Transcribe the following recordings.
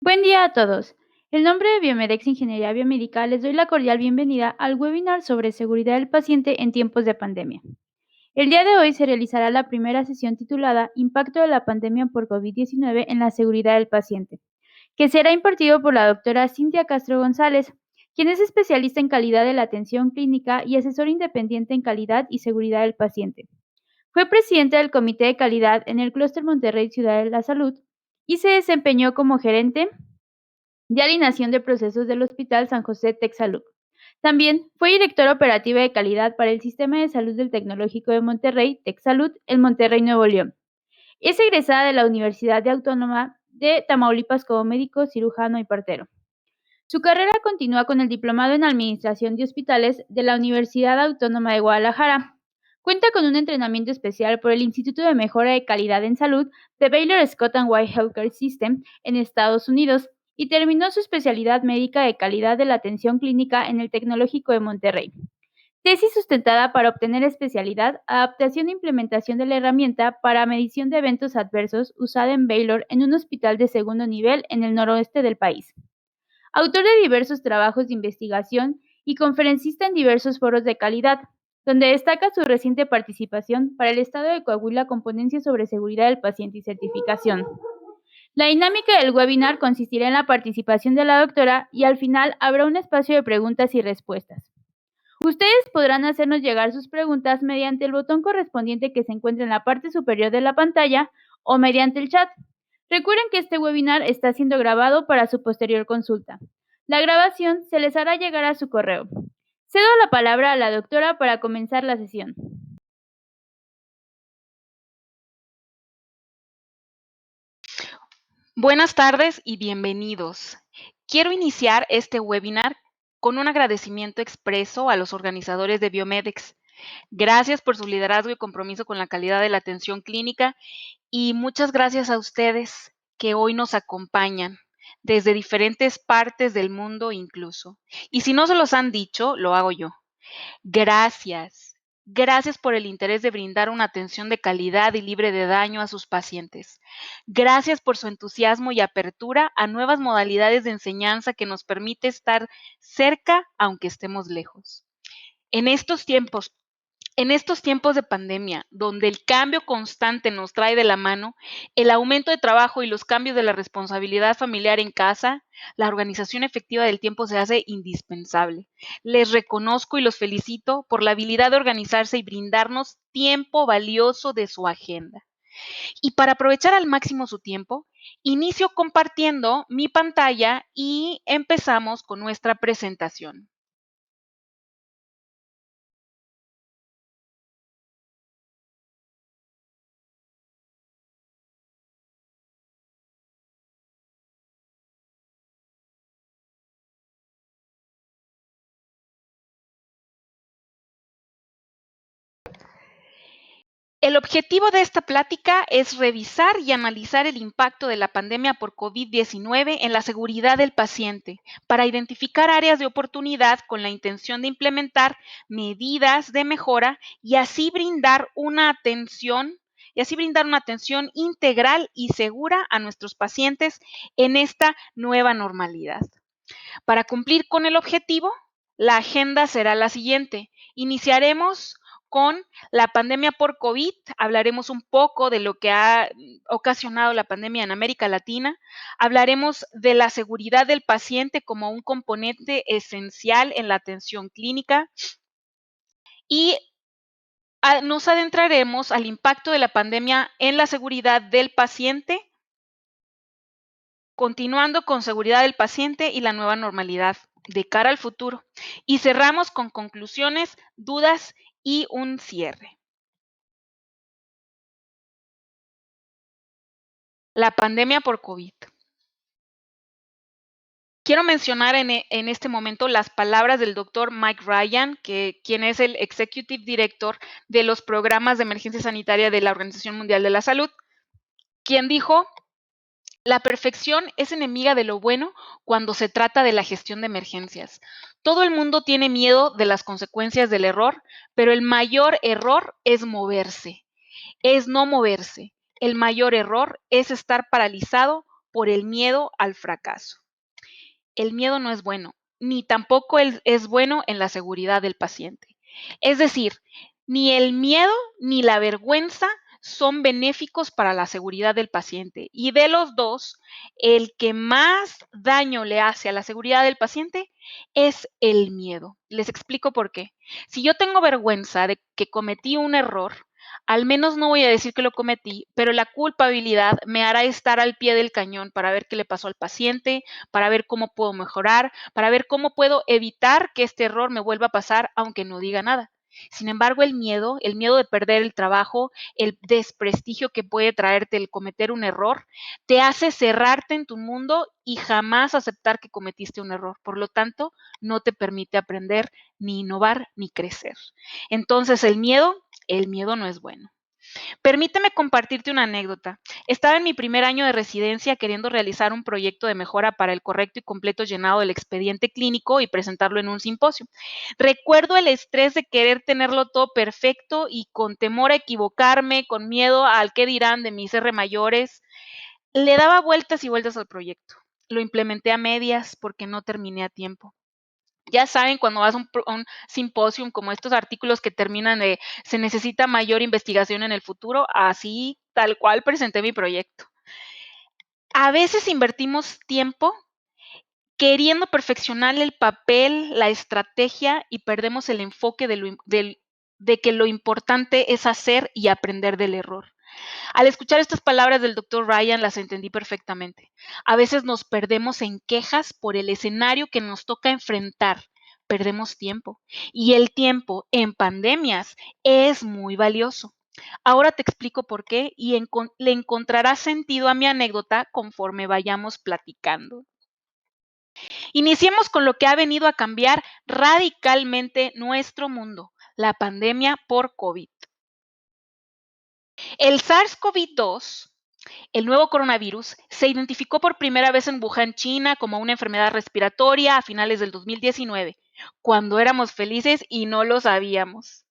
Buen día a todos. En nombre de Biomedex Ingeniería Biomédica les doy la cordial bienvenida al webinar sobre seguridad del paciente en tiempos de pandemia. El día de hoy se realizará la primera sesión titulada Impacto de la pandemia por COVID-19 en la seguridad del paciente, que será impartido por la doctora Cintia Castro González, quien es especialista en calidad de la atención clínica y asesor independiente en calidad y seguridad del paciente. Fue presidente del Comité de Calidad en el Clúster Monterrey Ciudad de la Salud y se desempeñó como gerente de alineación de procesos del Hospital San José Texalub. También fue directora operativa de calidad para el Sistema de Salud del Tecnológico de Monterrey, Texsalud, en Monterrey, Nuevo León. Es egresada de la Universidad Autónoma de Tamaulipas como médico, cirujano y partero. Su carrera continúa con el diplomado en Administración de Hospitales de la Universidad Autónoma de Guadalajara. Cuenta con un entrenamiento especial por el Instituto de Mejora de Calidad en Salud de Baylor Scott and White Healthcare System en Estados Unidos y terminó su especialidad médica de calidad de la atención clínica en el Tecnológico de Monterrey. Tesis sustentada para obtener especialidad, adaptación e implementación de la herramienta para medición de eventos adversos usada en Baylor en un hospital de segundo nivel en el noroeste del país. Autor de diversos trabajos de investigación y conferencista en diversos foros de calidad, donde destaca su reciente participación para el Estado de Coahuila con ponencias sobre seguridad del paciente y certificación. La dinámica del webinar consistirá en la participación de la doctora y al final habrá un espacio de preguntas y respuestas. Ustedes podrán hacernos llegar sus preguntas mediante el botón correspondiente que se encuentra en la parte superior de la pantalla o mediante el chat. Recuerden que este webinar está siendo grabado para su posterior consulta. La grabación se les hará llegar a su correo. Cedo la palabra a la doctora para comenzar la sesión. Buenas tardes y bienvenidos. Quiero iniciar este webinar con un agradecimiento expreso a los organizadores de Biomedex. Gracias por su liderazgo y compromiso con la calidad de la atención clínica y muchas gracias a ustedes que hoy nos acompañan desde diferentes partes del mundo incluso. Y si no se los han dicho, lo hago yo. Gracias. Gracias por el interés de brindar una atención de calidad y libre de daño a sus pacientes. Gracias por su entusiasmo y apertura a nuevas modalidades de enseñanza que nos permite estar cerca aunque estemos lejos. En estos tiempos de pandemia, donde el cambio constante nos trae de la mano, el aumento de trabajo y los cambios de la responsabilidad familiar en casa, la organización efectiva del tiempo se hace indispensable. Les reconozco y los felicito por la habilidad de organizarse y brindarnos tiempo valioso de su agenda. Y para aprovechar al máximo su tiempo, inicio compartiendo mi pantalla y empezamos con nuestra presentación. El objetivo de esta plática es revisar y analizar el impacto de la pandemia por COVID-19 en la seguridad del paciente para identificar áreas de oportunidad con la intención de implementar medidas de mejora y así brindar una atención integral y segura a nuestros pacientes en esta nueva normalidad. Para cumplir con el objetivo, la agenda será la siguiente. Iniciaremos con la pandemia por COVID, hablaremos un poco de lo que ha ocasionado la pandemia en América Latina, hablaremos de la seguridad del paciente como un componente esencial en la atención clínica y nos adentraremos al impacto de la pandemia en la seguridad del paciente, continuando con seguridad del paciente y la nueva normalidad de cara al futuro. Y cerramos con conclusiones, dudas y un cierre. La pandemia por COVID. Quiero mencionar en este momento las palabras del doctor Mike Ryan, quien es el Executive Director de los programas de emergencia sanitaria de la Organización Mundial de la Salud, quien dijo: la perfección es enemiga de lo bueno cuando se trata de la gestión de emergencias. Todo el mundo tiene miedo de las consecuencias del error, pero el mayor error es moverse, es no moverse. El mayor error es estar paralizado por el miedo al fracaso. El miedo no es bueno, ni tampoco es bueno en la seguridad del paciente. Es decir, ni el miedo ni la vergüenza son benéficos para la seguridad del paciente. Y de los dos, el que más daño le hace a la seguridad del paciente es el miedo. Les explico por qué. Si yo tengo vergüenza de que cometí un error, al menos no voy a decir que lo cometí, pero la culpabilidad me hará estar al pie del cañón para ver qué le pasó al paciente, para ver cómo puedo mejorar, para ver cómo puedo evitar que este error me vuelva a pasar aunque no diga nada. Sin embargo, el miedo de perder el trabajo, el desprestigio que puede traerte el cometer un error, te hace cerrarte en tu mundo y jamás aceptar que cometiste un error. Por lo tanto, no te permite aprender, ni innovar, ni crecer. Entonces, el miedo no es bueno. Permíteme compartirte una anécdota. Estaba en mi primer año de residencia queriendo realizar un proyecto de mejora para el correcto y completo llenado del expediente clínico y presentarlo en un simposio. Recuerdo el estrés de querer tenerlo todo perfecto y con temor a equivocarme, con miedo al qué dirán de mis R mayores. Le daba vueltas y vueltas al proyecto. Lo implementé a medias porque no terminé a tiempo. Ya saben, cuando vas a un simposium, como estos artículos que terminan de se necesita mayor investigación en el futuro, así tal cual presenté mi proyecto. A veces invertimos tiempo queriendo perfeccionar el papel, la estrategia y perdemos el enfoque de que lo importante es hacer y aprender del error. Al escuchar estas palabras del doctor Ryan las entendí perfectamente. A veces nos perdemos en quejas por el escenario que nos toca enfrentar. Perdemos tiempo. Y el tiempo en pandemias es muy valioso. Ahora te explico por qué y le encontrarás sentido a mi anécdota conforme vayamos platicando. Iniciemos con lo que ha venido a cambiar radicalmente nuestro mundo, la pandemia por COVID. El SARS-CoV-2, el nuevo coronavirus, se identificó por primera vez en Wuhan, China, como una enfermedad respiratoria a finales del 2019, cuando éramos felices y no lo sabíamos.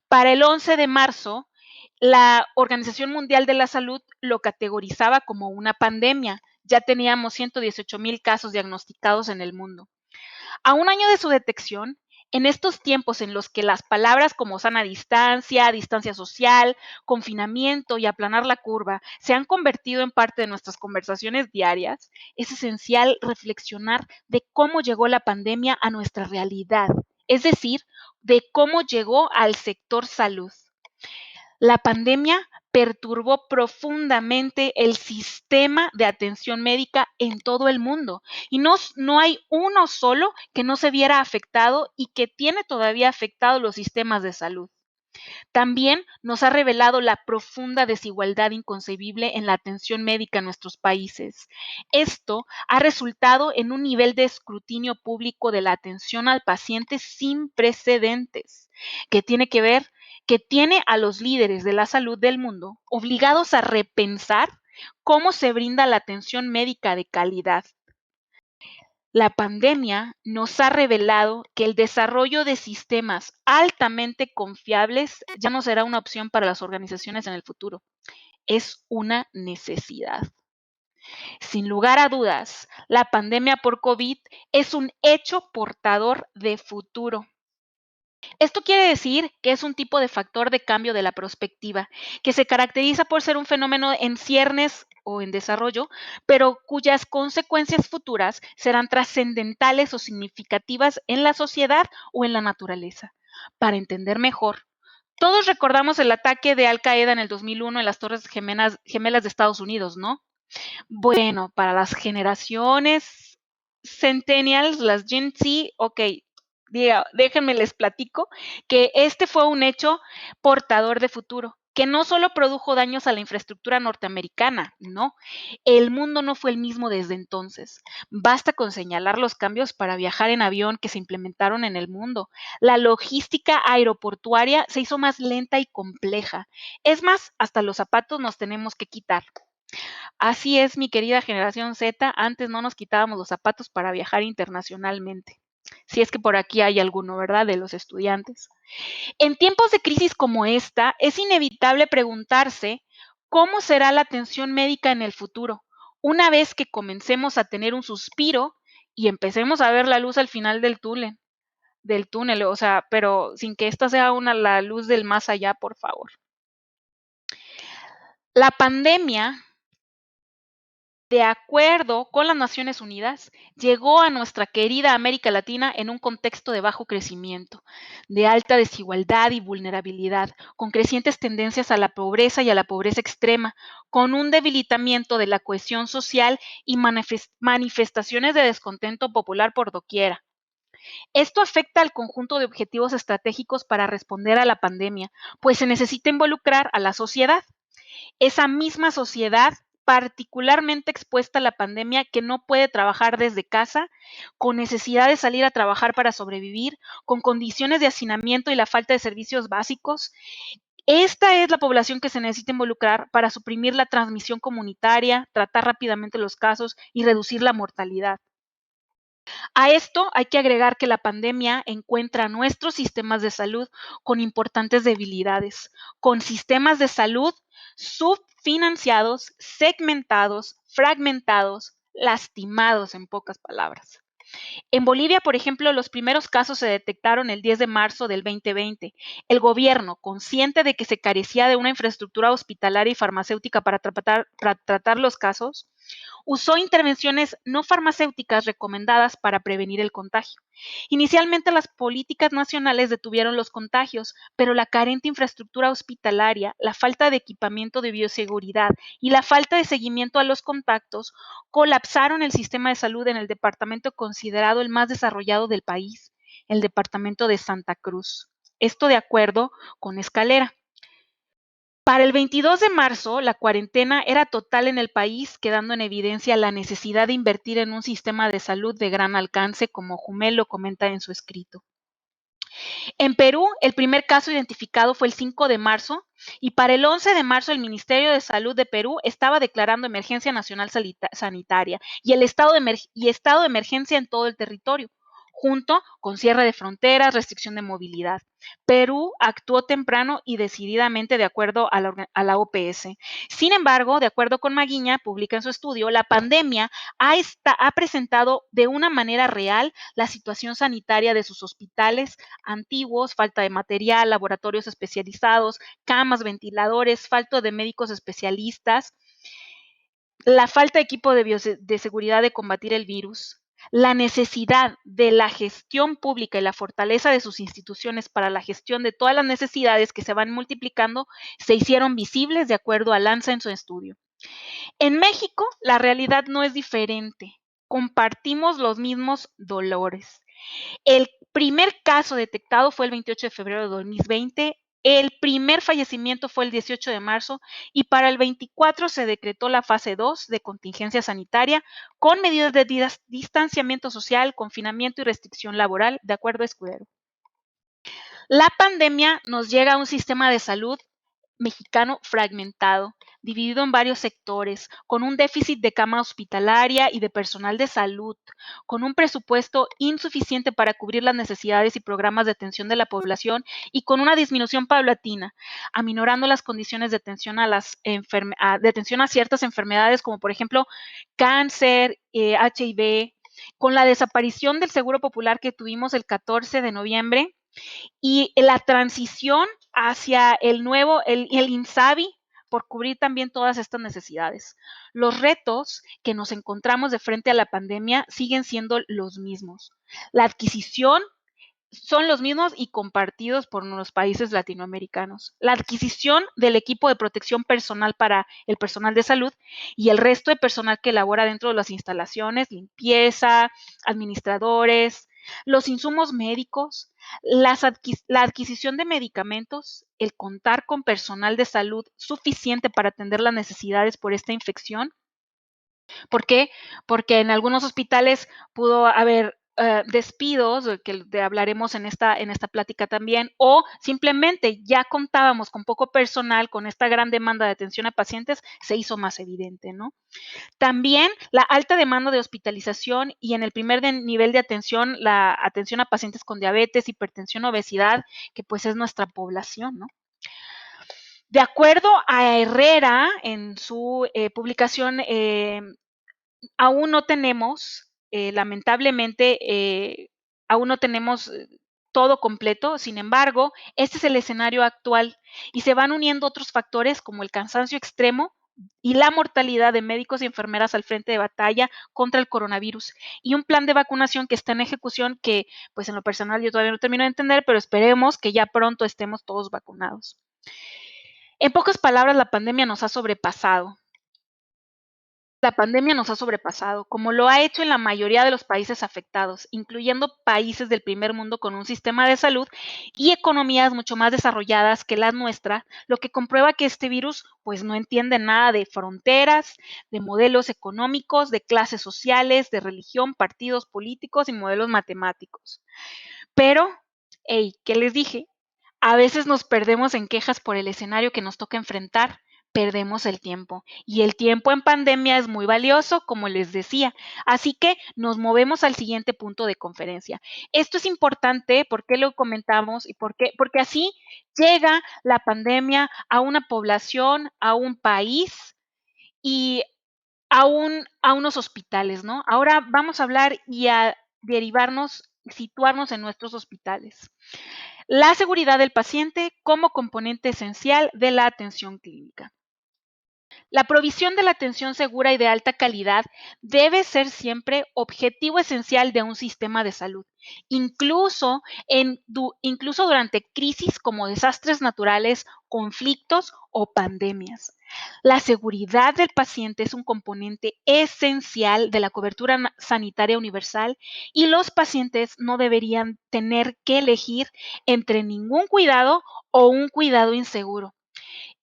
Para el 11 de marzo, la Organización Mundial de la Salud lo categorizaba como una pandemia. Ya teníamos 118,000 casos diagnosticados en el mundo. A un año de su detección, en estos tiempos en los que las palabras como sana distancia, distancia social, confinamiento y aplanar la curva se han convertido en parte de nuestras conversaciones diarias, es esencial reflexionar de cómo llegó la pandemia a nuestra realidad, es decir, de cómo llegó al sector salud. La pandemia perturbó profundamente el sistema de atención médica en todo el mundo y no hay uno solo que no se viera afectado y que tiene todavía afectado los sistemas de salud. También nos ha revelado la profunda desigualdad inconcebible en la atención médica en nuestros países. Esto ha resultado en un nivel de escrutinio público de la atención al paciente sin precedentes, que tiene a los líderes de la salud del mundo obligados a repensar cómo se brinda la atención médica de calidad. La pandemia nos ha revelado que el desarrollo de sistemas altamente confiables ya no será una opción para las organizaciones en el futuro, es una necesidad. Sin lugar a dudas, la pandemia por COVID es un hecho portador de futuro. Esto quiere decir que es un tipo de factor de cambio de la perspectiva, que se caracteriza por ser un fenómeno en ciernes o en desarrollo, pero cuyas consecuencias futuras serán trascendentales o significativas en la sociedad o en la naturaleza. Para entender mejor, todos recordamos el ataque de Al Qaeda en el 2001 en las Torres Gemelas de Estados Unidos, ¿no? Bueno, para las generaciones centennials, las Gen Z, ok, déjenme les platico que este fue un hecho portador de futuro, que no solo produjo daños a la infraestructura norteamericana, no, el mundo no fue el mismo desde entonces. Basta con señalar los cambios para viajar en avión que se implementaron en el mundo. La logística aeroportuaria se hizo más lenta y compleja. Es más, hasta los zapatos nos tenemos que quitar. Así es, mi querida generación Z, antes no nos quitábamos los zapatos para viajar internacionalmente. Si es que por aquí hay alguno, ¿verdad? De los estudiantes. En tiempos de crisis como esta, es inevitable preguntarse cómo será la atención médica en el futuro, una vez que comencemos a tener un suspiro y empecemos a ver la luz al final del túnel, o sea, pero sin que esta sea la luz del más allá, por favor. La pandemia, de acuerdo con las Naciones Unidas, llegó a nuestra querida América Latina en un contexto de bajo crecimiento, de alta desigualdad y vulnerabilidad, con crecientes tendencias a la pobreza y a la pobreza extrema, con un debilitamiento de la cohesión social y manifestaciones de descontento popular por doquiera. Esto afecta al conjunto de objetivos estratégicos para responder a la pandemia, pues se necesita involucrar a la sociedad. Esa misma sociedad particularmente expuesta a la pandemia que no puede trabajar desde casa, con necesidad de salir a trabajar para sobrevivir, con condiciones de hacinamiento y la falta de servicios básicos. Esta es la población que se necesita involucrar para suprimir la transmisión comunitaria, tratar rápidamente los casos y reducir la mortalidad. A esto hay que agregar que la pandemia encuentra nuestros sistemas de salud con importantes debilidades, con sistemas de salud subfinanciados, segmentados, fragmentados, lastimados en pocas palabras. En Bolivia, por ejemplo, los primeros casos se detectaron el 10 de marzo del 2020. El gobierno, consciente de que se carecía de una infraestructura hospitalaria y farmacéutica para tratar los casos, usó intervenciones no farmacéuticas recomendadas para prevenir el contagio. Inicialmente las políticas nacionales detuvieron los contagios, pero la carente infraestructura hospitalaria, la falta de equipamiento de bioseguridad y la falta de seguimiento a los contactos colapsaron el sistema de salud en el departamento considerado el más desarrollado del país, el departamento de Santa Cruz. Esto de acuerdo con Escalera. Para el 22 de marzo, la cuarentena era total en el país, quedando en evidencia la necesidad de invertir en un sistema de salud de gran alcance, como Jumel lo comenta en su escrito. En Perú, el primer caso identificado fue el 5 de marzo y para el 11 de marzo el Ministerio de Salud de Perú estaba declarando emergencia nacional sanitaria y estado de emergencia en todo el territorio, junto con cierre de fronteras, restricción de movilidad. Perú actuó temprano y decididamente de acuerdo a la OPS. Sin embargo, de acuerdo con Maguiña, publica en su estudio, la pandemia ha presentado de una manera real la situación sanitaria de sus hospitales antiguos, falta de material, laboratorios especializados, camas, ventiladores, falta de médicos especialistas, la falta de equipo de seguridad de combatir el virus, la necesidad de la gestión pública y la fortaleza de sus instituciones para la gestión de todas las necesidades que se van multiplicando se hicieron visibles de acuerdo a Lanza en su estudio. En México, la realidad no es diferente. Compartimos los mismos dolores. El primer caso detectado fue el 28 de febrero de 2020, el primer fallecimiento fue el 18 de marzo y para el 24 se decretó la fase 2 de contingencia sanitaria con medidas de distanciamiento social, confinamiento y restricción laboral, de acuerdo a Escudero. La pandemia nos llega a un sistema de salud mexicano fragmentado, dividido en varios sectores, con un déficit de cama hospitalaria y de personal de salud, con un presupuesto insuficiente para cubrir las necesidades y programas de atención de la población y con una disminución paulatina, aminorando las condiciones de atención de atención a ciertas enfermedades como por ejemplo cáncer, HIV, con la desaparición del Seguro Popular que tuvimos el 14 de noviembre y la transición hacia el nuevo, el INSABI, por cubrir también todas estas necesidades. Los retos que nos encontramos de frente a la pandemia siguen siendo los mismos. La adquisición son los mismos y compartidos por los países latinoamericanos. La adquisición del equipo de protección personal para el personal de salud y el resto de personal que labora dentro de las instalaciones, limpieza, administradores, los insumos médicos, la adquisición de medicamentos, el contar con personal de salud suficiente para atender las necesidades por esta infección. ¿Por qué? Porque en algunos hospitales pudo haber despidos, que hablaremos en esta plática también, o simplemente ya contábamos con poco personal, con esta gran demanda de atención a pacientes, se hizo más evidente, ¿no? También la alta demanda de hospitalización y en el primer nivel de atención, la atención a pacientes con diabetes, hipertensión, obesidad, que pues es nuestra población, ¿no? De acuerdo a Herrera, en su publicación aún no tenemos, lamentablemente, aún no tenemos todo completo. Sin embargo, este es el escenario actual y se van uniendo otros factores como el cansancio extremo y la mortalidad de médicos y enfermeras al frente de batalla contra el coronavirus y un plan de vacunación que está en ejecución que, pues en lo personal yo todavía no termino de entender, pero esperemos que ya pronto estemos todos vacunados. En pocas palabras, la pandemia nos ha sobrepasado. La pandemia nos ha sobrepasado, como lo ha hecho en la mayoría de los países afectados, incluyendo países del primer mundo con un sistema de salud y economías mucho más desarrolladas que la nuestra, lo que comprueba que este virus pues no entiende nada de fronteras, de modelos económicos, de clases sociales, de religión, partidos políticos y modelos matemáticos. Pero, hey, ¿qué les dije? A veces nos perdemos en quejas por el escenario que nos toca enfrentar, perdemos el tiempo. Y el tiempo en pandemia es muy valioso, como les decía. Así que nos movemos al siguiente punto de conferencia. Esto es importante, ¿por qué lo comentamos? ¿Y por qué? Porque así llega la pandemia a una población, a un país y a unos hospitales, ¿no? Ahora vamos a hablar y a derivarnos, situarnos en nuestros hospitales. La seguridad del paciente como componente esencial de la atención clínica. La provisión de la atención segura y de alta calidad debe ser siempre objetivo esencial de un sistema de salud, incluso durante crisis como desastres naturales, conflictos o pandemias. La seguridad del paciente es un componente esencial de la cobertura sanitaria universal y los pacientes no deberían tener que elegir entre ningún cuidado o un cuidado inseguro.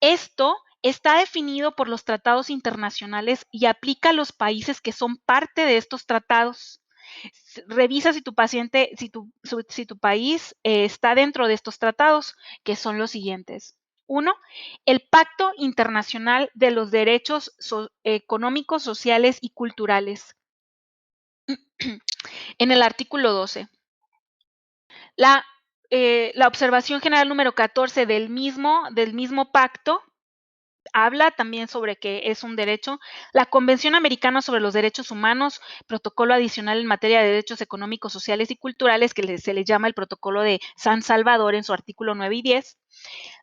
Esto está definido por los tratados internacionales y aplica a los países que son parte de estos tratados. Revisa si tu paciente, si tu país está dentro de estos tratados, que son los siguientes. Uno, el Pacto Internacional de los Derechos Económicos, Sociales y Culturales. En el artículo 12. La observación general número 14 del mismo pacto habla también sobre que es un derecho. La Convención Americana sobre los Derechos Humanos, protocolo adicional en materia de derechos económicos, sociales y culturales, que se le llama el Protocolo de San Salvador en su artículo 9 y 10.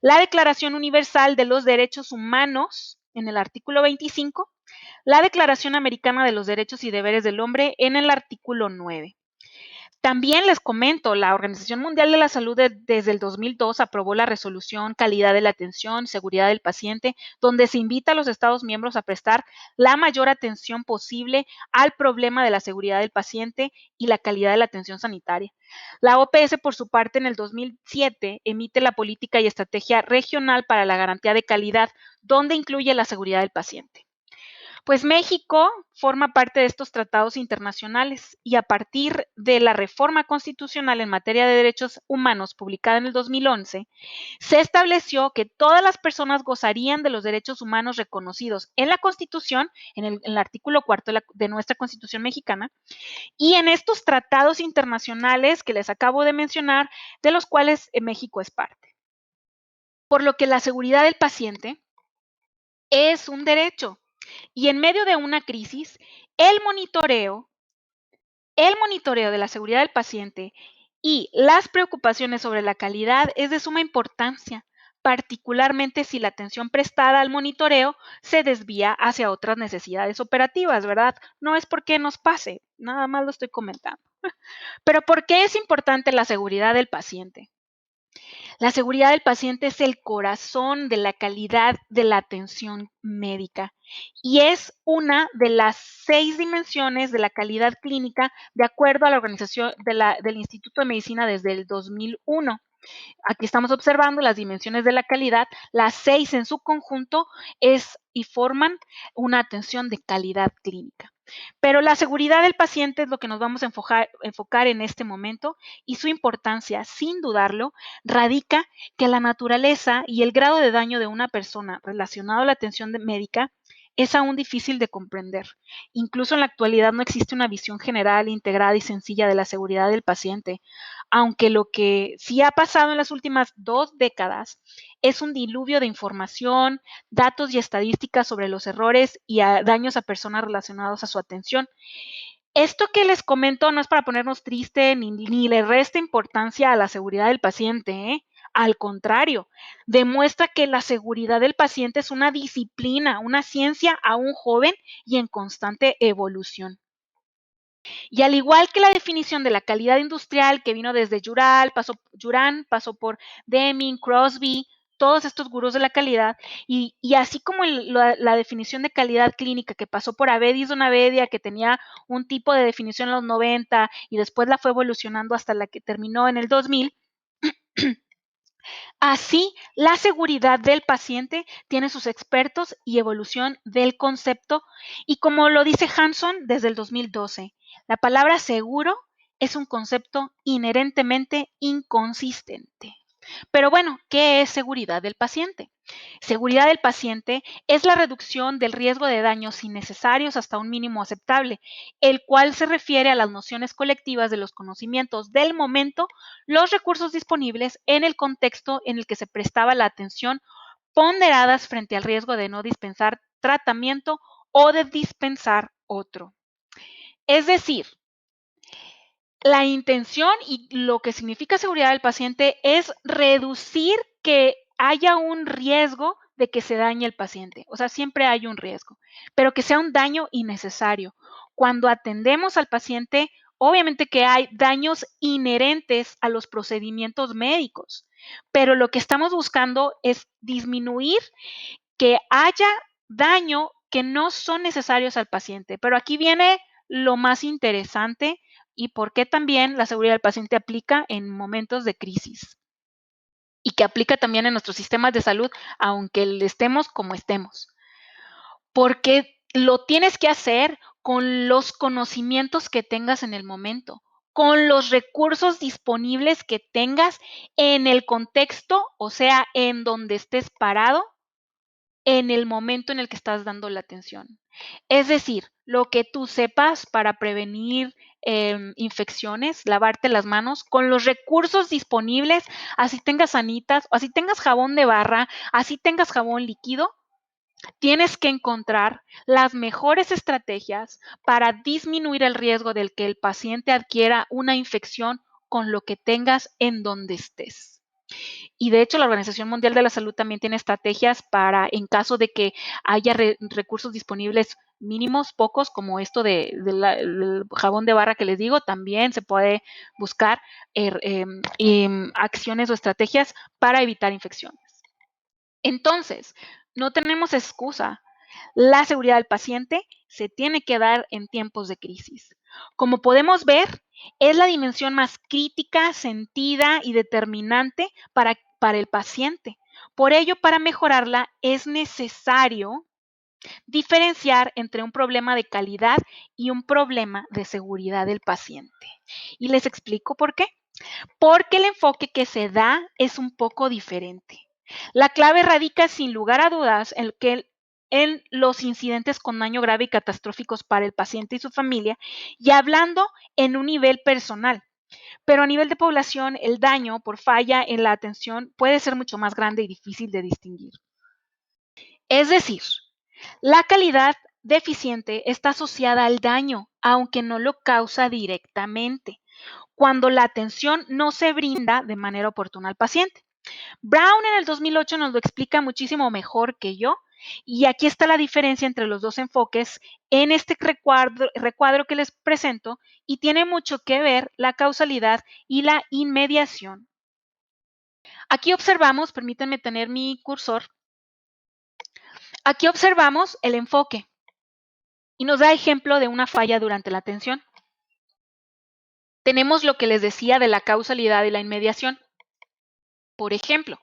La Declaración Universal de los Derechos Humanos en el artículo 25. La Declaración Americana de los Derechos y Deberes del Hombre en el artículo 9. También les comento, la Organización Mundial de la Salud desde el 2002 aprobó la resolución Calidad de la Atención, Seguridad del Paciente, donde se invita a los Estados miembros a prestar la mayor atención posible al problema de la seguridad del paciente y la calidad de la atención sanitaria. La OPS, por su parte, en el 2007 emite la Política y Estrategia Regional para la Garantía de Calidad, donde incluye la seguridad del paciente. Pues México forma parte de estos tratados internacionales y a partir de la reforma constitucional en materia de derechos humanos publicada en el 2011, se estableció que todas las personas gozarían de los derechos humanos reconocidos en la Constitución, en el artículo 4 de nuestra Constitución mexicana, y en estos tratados internacionales que les acabo de mencionar, de los cuales México es parte. Por lo que la seguridad del paciente es un derecho. Y en medio de una crisis, el monitoreo de la seguridad del paciente y las preocupaciones sobre la calidad es de suma importancia, particularmente si la atención prestada al monitoreo se desvía hacia otras necesidades operativas, ¿verdad? No es porque nos pase, nada más lo estoy comentando. Pero ¿por qué es importante la seguridad del paciente? La seguridad del paciente es el corazón de la calidad de la atención médica y es una de las 6 dimensiones de la calidad clínica de acuerdo a la organización del Instituto de Medicina desde el 2001. Aquí estamos observando las dimensiones de la calidad, las 6 en su conjunto y forman una atención de calidad clínica. Pero la seguridad del paciente es lo que nos vamos a enfocar en este momento y su importancia, sin dudarlo, radica que la naturaleza y el grado de daño de una persona relacionado a la atención médica es aún difícil de comprender. Incluso en la actualidad no existe una visión general, integrada y sencilla de la seguridad del paciente, aunque lo que sí ha pasado en las últimas 2 décadas es un diluvio de información, datos y estadísticas sobre los errores y daños a personas relacionados a su atención. Esto que les comento no es para ponernos triste ni le resta importancia a la seguridad del paciente, ¿eh? Al contrario, demuestra que la seguridad del paciente es una disciplina, una ciencia aún joven y en constante evolución. Y al igual que la definición de la calidad industrial que vino desde Juran, pasó por Deming, Crosby, todos estos gurús de la calidad, y así como la definición de calidad clínica que pasó por Avedis Donavedia, que tenía un tipo de definición en los 90 y después la fue evolucionando hasta la que terminó en el 2000, así, la seguridad del paciente tiene sus expertos y evolución del concepto, y como lo dice Hanson desde el 2012, la palabra seguro es un concepto inherentemente inconsistente. Pero bueno, ¿qué es seguridad del paciente? Seguridad del paciente es la reducción del riesgo de daños innecesarios hasta un mínimo aceptable, el cual se refiere a las nociones colectivas de los conocimientos del momento, los recursos disponibles en el contexto en el que se prestaba la atención, ponderadas frente al riesgo de no dispensar tratamiento o de dispensar otro. Es decir, la intención y lo que significa seguridad del paciente es reducir que haya un riesgo de que se dañe el paciente. O sea, siempre hay un riesgo, pero que sea un daño innecesario. Cuando atendemos al paciente, obviamente que hay daños inherentes a los procedimientos médicos, pero lo que estamos buscando es disminuir que haya daño que no son necesarios al paciente. Pero aquí viene lo más interesante y por qué también la seguridad del paciente aplica en momentos de crisis y que aplica también en nuestros sistemas de salud, aunque estemos como estemos. Porque lo tienes que hacer con los conocimientos que tengas en el momento, con los recursos disponibles que tengas en el contexto, o sea, en donde estés parado en el momento en el que estás dando la atención. Es decir, lo que tú sepas para prevenir infecciones, lavarte las manos con los recursos disponibles, así tengas sanitas, así tengas jabón de barra, así tengas jabón líquido, tienes que encontrar las mejores estrategias para disminuir el riesgo del que el paciente adquiera una infección con lo que tengas en donde estés. Y de hecho, la Organización Mundial de la Salud también tiene estrategias para, en caso de que haya recursos disponibles mínimos, pocos, como esto del jabón de barra que les digo, también se puede buscar acciones o estrategias para evitar infecciones. Entonces, no tenemos excusa. La seguridad del paciente se tiene que dar en tiempos de crisis. Como podemos ver, es la dimensión más crítica, sentida y determinante para el paciente. Por ello, para mejorarla es necesario diferenciar entre un problema de calidad y un problema de seguridad del paciente. Y les explico por qué. Porque el enfoque que se da es un poco diferente. La clave radica sin lugar a dudas en los incidentes con daño grave y catastróficos para el paciente y su familia, y hablando en un nivel personal. Pero a nivel de población, el daño por falla en la atención puede ser mucho más grande y difícil de distinguir. Es decir, la calidad deficiente está asociada al daño, aunque no lo causa directamente, cuando la atención no se brinda de manera oportuna al paciente. Brown en el 2008 nos lo explica muchísimo mejor que yo, y aquí está la diferencia entre los dos enfoques en este recuadro que les presento, y tiene mucho que ver la causalidad y la inmediación. Aquí observamos, permítanme tener mi cursor, aquí observamos el enfoque y nos da ejemplo de una falla durante la atención. Tenemos lo que les decía de la causalidad y la inmediación. Por ejemplo,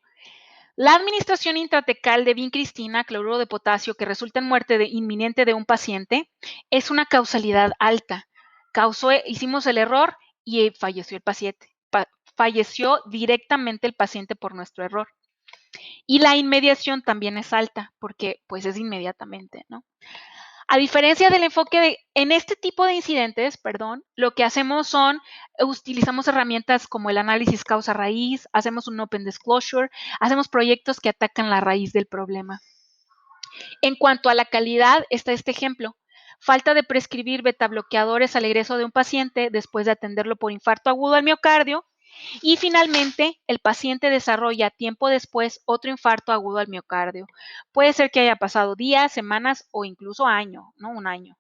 la administración intratecal de vincristina, cloruro de potasio, que resulta en muerte inminente de un paciente, es una causalidad alta. Hicimos el error y falleció el paciente. Falleció directamente el paciente por nuestro error. Y la inmediación también es alta, porque pues es inmediatamente, ¿no? A diferencia del enfoque en este tipo de incidentes, perdón, lo que hacemos utilizamos herramientas como el análisis causa-raíz, hacemos un open disclosure, hacemos proyectos que atacan la raíz del problema. En cuanto a la calidad, está este ejemplo. Falta de prescribir betabloqueadores al egreso de un paciente después de atenderlo por infarto agudo al miocardio. Y finalmente, el paciente desarrolla tiempo después otro infarto agudo al miocardio. Puede ser que haya pasado días, semanas o incluso año, ¿no? Un año.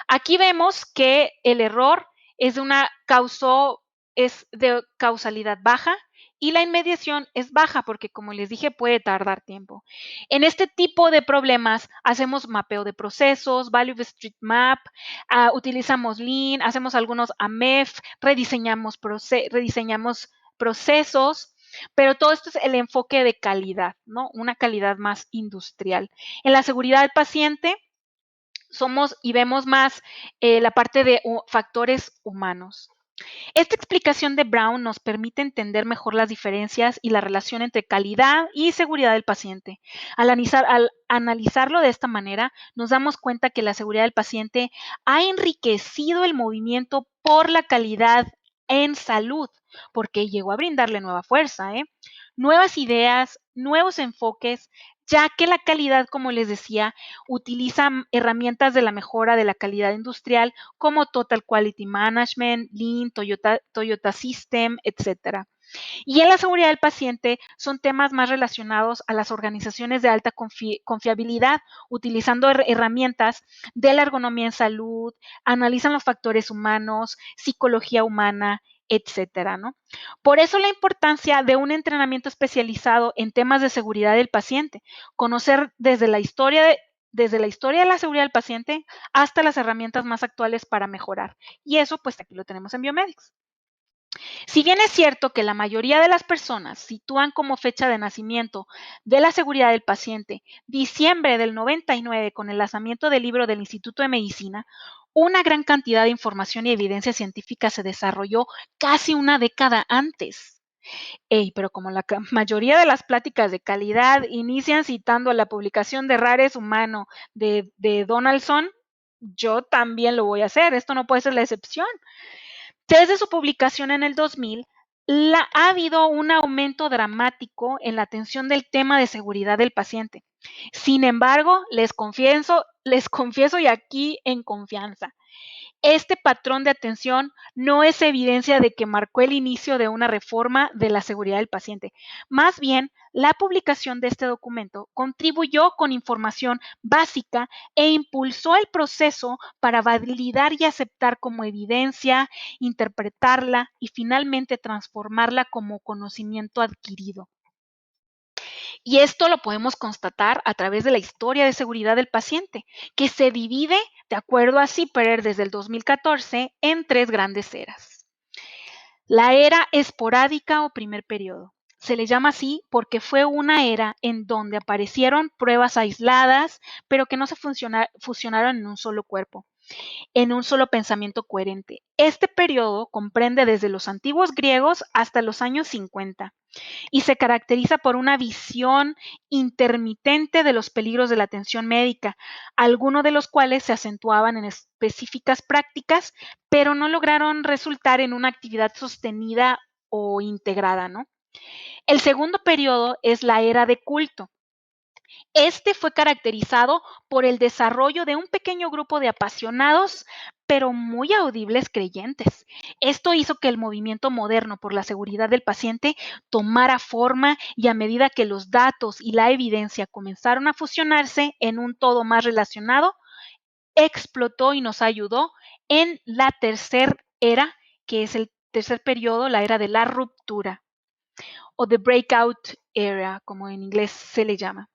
Aquí vemos que el error es de causalidad baja y la inmediación es baja porque, como les dije, puede tardar tiempo. En este tipo de problemas hacemos mapeo de procesos, Value of Street Map, utilizamos Lean, hacemos algunos AMEF, rediseñamos procesos, pero todo esto es el enfoque de calidad, ¿no? Una calidad más industrial. En la seguridad del paciente, vemos más la parte de factores humanos. Esta explicación de Brown nos permite entender mejor las diferencias y la relación entre calidad y seguridad del paciente. Al analizarlo de esta manera, nos damos cuenta que la seguridad del paciente ha enriquecido el movimiento por la calidad en salud, porque llegó a brindarle nueva fuerza, nuevas ideas, nuevos enfoques, ya que la calidad, como les decía, utiliza herramientas de la mejora de la calidad industrial como Total Quality Management, Lean, Toyota System, etc. Y en la seguridad del paciente son temas más relacionados a las organizaciones de alta confiabilidad, utilizando herramientas de la ergonomía en salud, analizan los factores humanos, psicología humana, etcétera, ¿no? Por eso la importancia de un entrenamiento especializado en temas de seguridad del paciente, conocer desde la historia de la seguridad del paciente hasta las herramientas más actuales para mejorar. Y eso, pues aquí lo tenemos en Biomedics. Si bien es cierto que la mayoría de las personas sitúan como fecha de nacimiento de la seguridad del paciente diciembre del 99 con el lanzamiento del libro del Instituto de Medicina, una gran cantidad de información y evidencia científica se desarrolló casi una década antes. Pero como la mayoría de las pláticas de calidad inician citando la publicación de Rares Humano de Donaldson, yo también lo voy a hacer. Esto no puede ser la excepción. Desde su publicación en el 2000, ha habido un aumento dramático en la atención del tema de seguridad del paciente. Sin embargo, les confieso y aquí en confianza, este patrón de atención no es evidencia de que marcó el inicio de una reforma de la seguridad del paciente. Más bien, la publicación de este documento contribuyó con información básica e impulsó el proceso para validar y aceptar como evidencia, interpretarla y finalmente transformarla como conocimiento adquirido. Y esto lo podemos constatar a través de la historia de seguridad del paciente, que se divide, de acuerdo a CIPER desde el 2014, en 3 grandes eras. La era esporádica o primer periodo. Se le llama así porque fue una era en donde aparecieron pruebas aisladas, pero que no se fusionaron en un solo cuerpo, en un solo pensamiento coherente. Este periodo comprende desde los antiguos griegos hasta los años 50 y se caracteriza por una visión intermitente de los peligros de la atención médica, algunos de los cuales se acentuaban en específicas prácticas, pero no lograron resultar en una actividad sostenida o integrada, ¿no? El segundo periodo es la era de culto. Este fue caracterizado por el desarrollo de un pequeño grupo de apasionados, pero muy audibles creyentes. Esto hizo que el movimiento moderno por la seguridad del paciente tomara forma y a medida que los datos y la evidencia comenzaron a fusionarse en un todo más relacionado, explotó y nos ayudó en la tercera era, que es el tercer periodo, la era de la ruptura o the breakout era, como en inglés se le llama.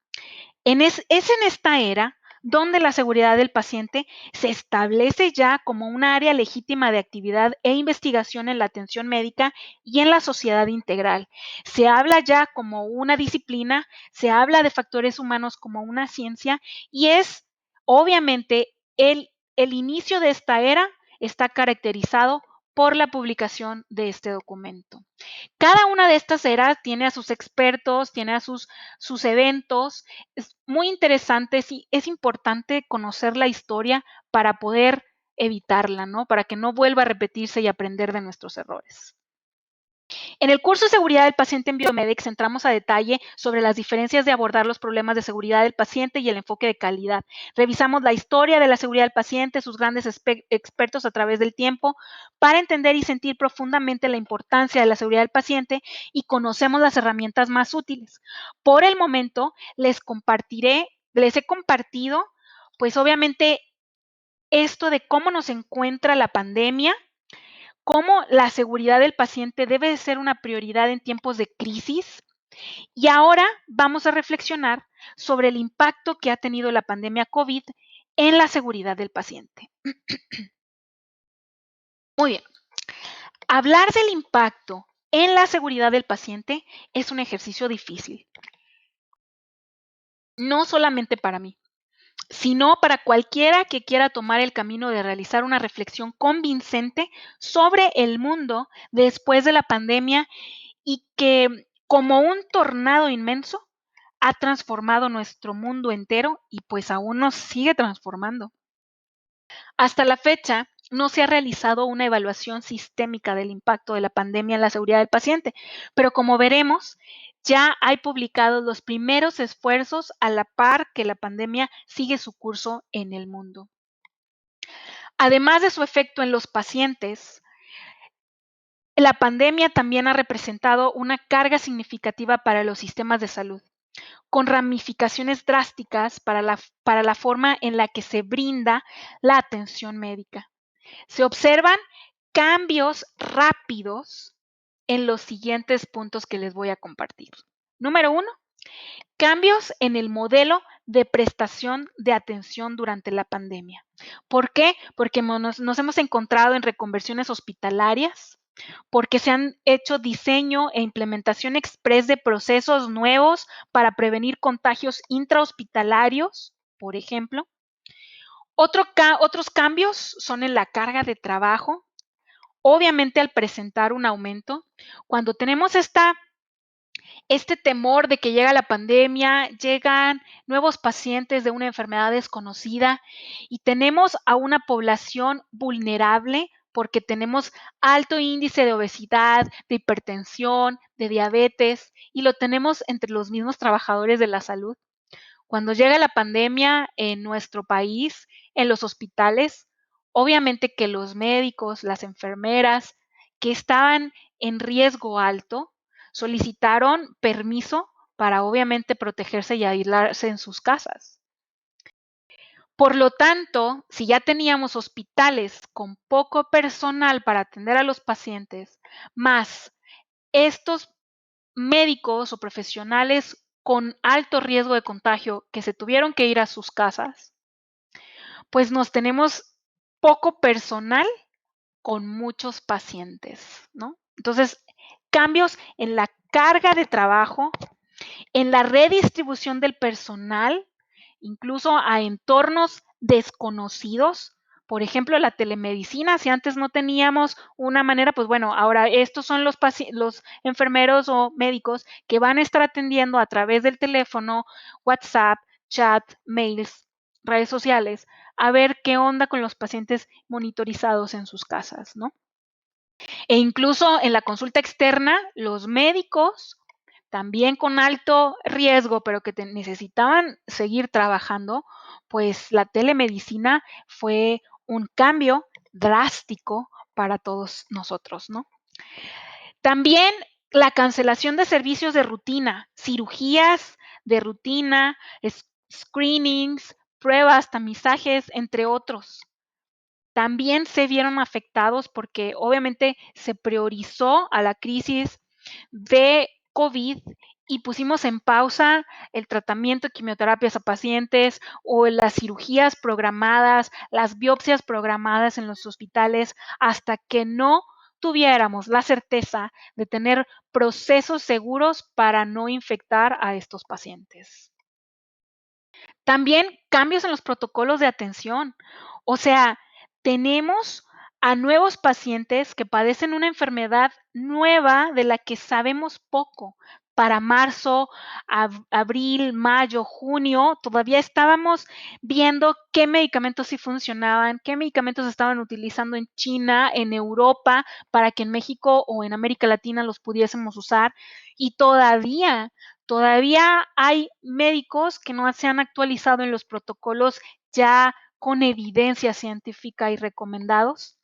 Es en esta era donde la seguridad del paciente se establece ya como una área legítima de actividad e investigación en la atención médica y en la sociedad integral. Se habla ya como una disciplina, se habla de factores humanos como una ciencia y es obviamente el inicio de esta era está caracterizado por la publicación de este documento. Cada una de estas eras tiene a sus expertos, tiene a sus eventos. Es muy interesante, sí, es importante conocer la historia para poder evitarla, ¿no? Para que no vuelva a repetirse y aprender de nuestros errores. En el curso de seguridad del paciente en Biomedex entramos a detalle sobre las diferencias de abordar los problemas de seguridad del paciente y el enfoque de calidad. Revisamos la historia de la seguridad del paciente, sus grandes expertos a través del tiempo, para entender y sentir profundamente la importancia de la seguridad del paciente y conocemos las herramientas más útiles. Por el momento, les he compartido, pues obviamente, esto de cómo nos encuentra la pandemia, cómo la seguridad del paciente debe de ser una prioridad en tiempos de crisis. Y ahora vamos a reflexionar sobre el impacto que ha tenido la pandemia COVID en la seguridad del paciente. Muy bien. Hablar del impacto en la seguridad del paciente es un ejercicio difícil. No solamente para mí, sino para cualquiera que quiera tomar el camino de realizar una reflexión convincente sobre el mundo después de la pandemia y que, como un tornado inmenso, ha transformado nuestro mundo entero y pues aún nos sigue transformando. Hasta la fecha, no se ha realizado una evaluación sistémica del impacto de la pandemia en la seguridad del paciente, pero como veremos, ya hay publicados los primeros esfuerzos a la par que la pandemia sigue su curso en el mundo. Además de su efecto en los pacientes, la pandemia también ha representado una carga significativa para los sistemas de salud, con ramificaciones drásticas para la forma en la que se brinda la atención médica. Se observan cambios rápidos en los siguientes puntos que les voy a compartir. Número 1, cambios en el modelo de prestación de atención durante la pandemia. ¿Por qué? Porque nos hemos encontrado en reconversiones hospitalarias, porque se han hecho diseño e implementación express de procesos nuevos para prevenir contagios intrahospitalarios, por ejemplo. Otros cambios son en la carga de trabajo. Obviamente, al presentar un aumento, cuando tenemos este temor de que llega la pandemia, llegan nuevos pacientes de una enfermedad desconocida y tenemos a una población vulnerable porque tenemos alto índice de obesidad, de hipertensión, de diabetes y lo tenemos entre los mismos trabajadores de la salud. Cuando llega la pandemia en nuestro país, en los hospitales, obviamente que los médicos, las enfermeras que estaban en riesgo alto, solicitaron permiso para obviamente protegerse y aislarse en sus casas. Por lo tanto, si ya teníamos hospitales con poco personal para atender a los pacientes, más estos médicos o profesionales con alto riesgo de contagio que se tuvieron que ir a sus casas, pues nos tenemos poco personal con muchos pacientes, ¿no? Entonces, cambios en la carga de trabajo, en la redistribución del personal, incluso a entornos desconocidos. Por ejemplo, la telemedicina, si antes no teníamos una manera, pues bueno, ahora estos son los enfermeros o médicos que van a estar atendiendo a través del teléfono, WhatsApp, chat, mails, redes sociales, a ver qué onda con los pacientes monitorizados en sus casas, ¿no? E incluso en la consulta externa, los médicos, también con alto riesgo, pero que necesitaban seguir trabajando, pues la telemedicina fue un cambio drástico para todos nosotros, ¿no? También la cancelación de servicios de rutina, cirugías de rutina, screenings, pruebas, tamizajes, entre otros. También se vieron afectados porque obviamente se priorizó a la crisis de COVID y pusimos en pausa el tratamiento de quimioterapias a pacientes o las cirugías programadas, las biopsias programadas en los hospitales hasta que no tuviéramos la certeza de tener procesos seguros para no infectar a estos pacientes. También cambios en los protocolos de atención. O sea, tenemos a nuevos pacientes que padecen una enfermedad nueva de la que sabemos poco. Para marzo, abril, mayo, junio, todavía estábamos viendo qué medicamentos sí funcionaban, qué medicamentos estaban utilizando en China, en Europa, para que en México o en América Latina los pudiésemos usar. Y todavía hay médicos que no se han actualizado en los protocolos ya con evidencia científica y recomendados.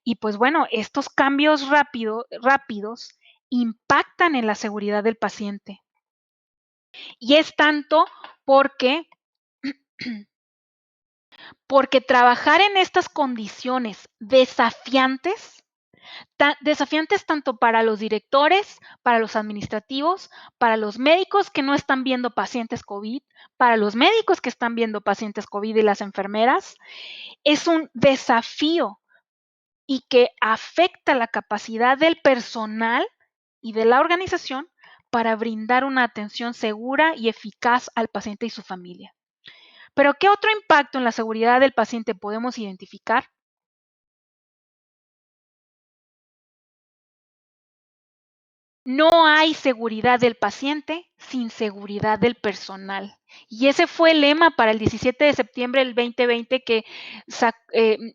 Y pues bueno, estos cambios rápidos impactan en la seguridad del paciente. Y es tanto porque, porque trabajar en estas condiciones desafiantes tanto para los directores, para los administrativos, para los médicos que no están viendo pacientes COVID, para los médicos que están viendo pacientes COVID y las enfermeras, es un desafío y que afecta la capacidad del personal y de la organización para brindar una atención segura y eficaz al paciente y su familia. Pero, ¿qué otro impacto en la seguridad del paciente podemos identificar? No hay seguridad del paciente sin seguridad del personal. Y ese fue el lema para el 17 de septiembre del 2020 que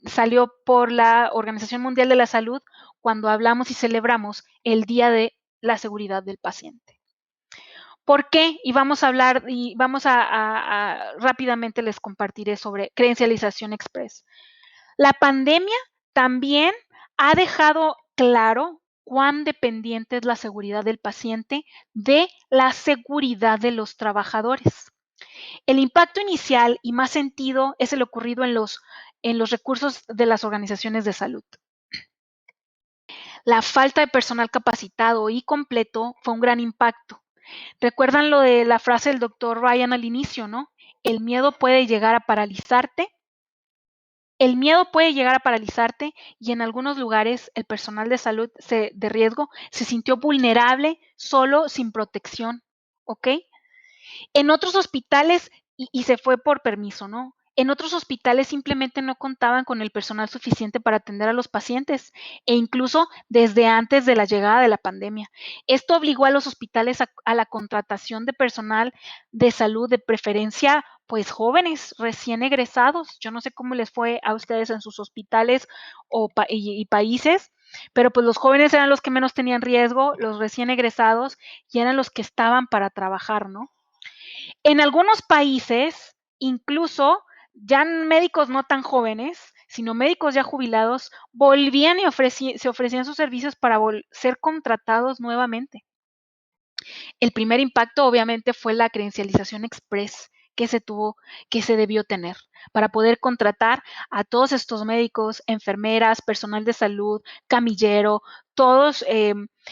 salió por la Organización Mundial de la Salud cuando hablamos y celebramos el Día de la Seguridad del Paciente. ¿Por qué? Y vamos a hablar y vamos a rápidamente les compartiré sobre credencialización express. La pandemia también ha dejado claro cuán dependiente es la seguridad del paciente de la seguridad de los trabajadores. El impacto inicial y más sentido es el ocurrido en los recursos de las organizaciones de salud. La falta de personal capacitado y completo fue un gran impacto. ¿Recuerdan lo de la frase del doctor Ryan al inicio, no? El miedo puede llegar a paralizarte. El miedo puede llegar a paralizarte y en algunos lugares el personal de salud de riesgo se sintió vulnerable, solo, sin protección, ¿ok? En otros hospitales, y se fue por permiso, ¿no? En otros hospitales simplemente no contaban con el personal suficiente para atender a los pacientes e incluso desde antes de la llegada de la pandemia. Esto obligó a los hospitales a la contratación de personal de salud, de preferencia, pues jóvenes, recién egresados. Yo no sé cómo les fue a ustedes en sus hospitales y países, pero pues los jóvenes eran los que menos tenían riesgo, los recién egresados, y eran los que estaban para trabajar, ¿no? En algunos países, incluso ya médicos no tan jóvenes, sino médicos ya jubilados, volvían y se ofrecían sus servicios para ser contratados nuevamente. El primer impacto, obviamente, fue la credencialización express que se debió tener para poder contratar a todos estos médicos, enfermeras, personal de salud, camillero, todos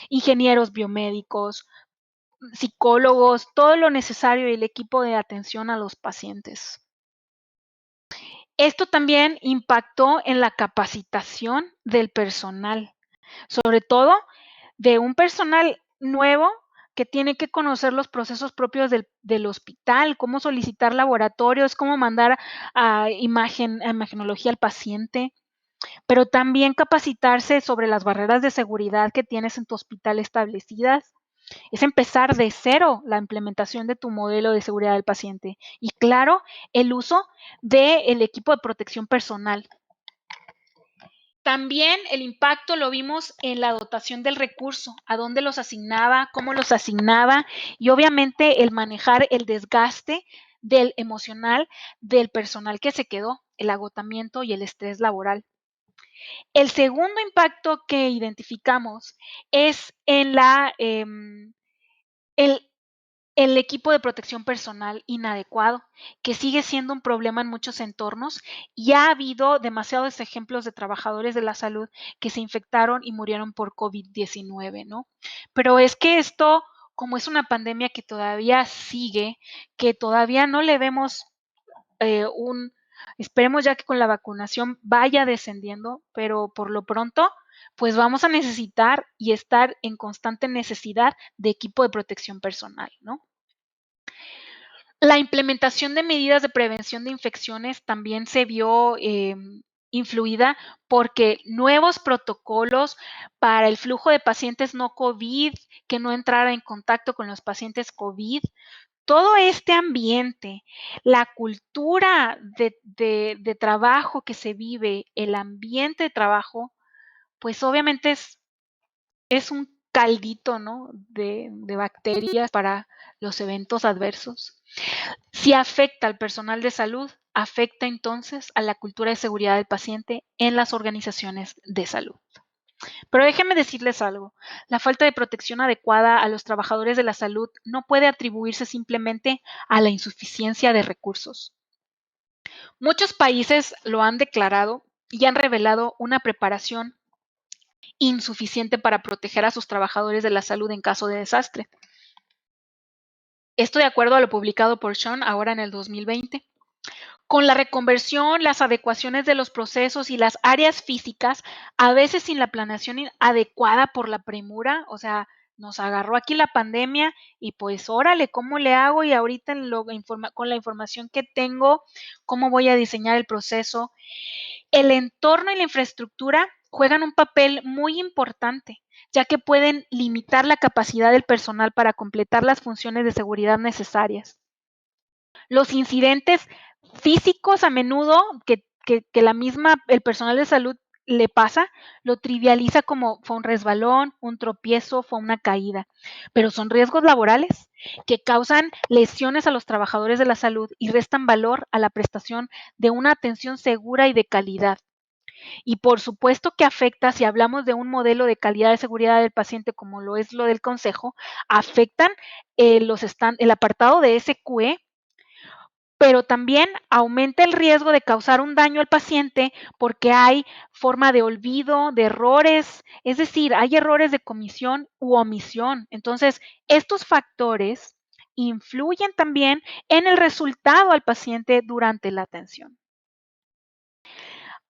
ingenieros biomédicos, psicólogos, todo lo necesario y el equipo de atención a los pacientes. Esto también impactó en la capacitación del personal, sobre todo de un personal nuevo que tiene que conocer los procesos propios del hospital, cómo solicitar laboratorios, cómo mandar a imagenología al paciente, pero también capacitarse sobre las barreras de seguridad que tienes en tu hospital establecidas. Es empezar de cero la implementación de tu modelo de seguridad del paciente. Y claro, el uso del equipo de protección personal. También el impacto lo vimos en la dotación del recurso, a dónde los asignaba, cómo los asignaba y obviamente el manejar el desgaste del emocional del personal que se quedó, el agotamiento y el estrés laboral. El segundo impacto que identificamos es en el equipo de protección personal inadecuado, que sigue siendo un problema en muchos entornos y ha habido demasiados ejemplos de trabajadores de la salud que se infectaron y murieron por COVID-19, ¿no? Pero es que esto, como es una pandemia que todavía sigue, que todavía no le vemos esperemos ya que con la vacunación vaya descendiendo, pero por lo pronto, pues vamos a necesitar y estar en constante necesidad de equipo de protección personal, ¿no? La implementación de medidas de prevención de infecciones también se vio influida porque nuevos protocolos para el flujo de pacientes no COVID, que no entrara en contacto con los pacientes COVID, todo este ambiente, la cultura de trabajo que se vive, el ambiente de trabajo, pues obviamente es un caldito, ¿no? De bacterias para los eventos adversos. Si afecta al personal de salud, afecta entonces a la cultura de seguridad del paciente en las organizaciones de salud. Pero déjenme decirles algo, la falta de protección adecuada a los trabajadores de la salud no puede atribuirse simplemente a la insuficiencia de recursos. Muchos países lo han declarado y han revelado una preparación insuficiente para proteger a sus trabajadores de la salud en caso de desastre. Esto de acuerdo a lo publicado por Sean ahora en el 2020. Con la reconversión, las adecuaciones de los procesos y las áreas físicas, a veces sin la planeación adecuada por la premura, o sea, nos agarró aquí la pandemia y pues órale, ¿cómo le hago? Y ahorita con la información que tengo, ¿cómo voy a diseñar el proceso? El entorno y la infraestructura juegan un papel muy importante, ya que pueden limitar la capacidad del personal para completar las funciones de seguridad necesarias. Los incidentes físicos a menudo el personal de salud le pasa, lo trivializa como fue un resbalón, un tropiezo, fue una caída, pero son riesgos laborales que causan lesiones a los trabajadores de la salud y restan valor a la prestación de una atención segura y de calidad. Y por supuesto que afecta, si hablamos de un modelo de calidad de seguridad del paciente como lo es lo del consejo, afectan el apartado de SQE, pero también aumenta el riesgo de causar un daño al paciente porque hay forma de olvido, de errores, es decir, hay errores de comisión u omisión. Entonces, estos factores influyen también en el resultado al paciente durante la atención.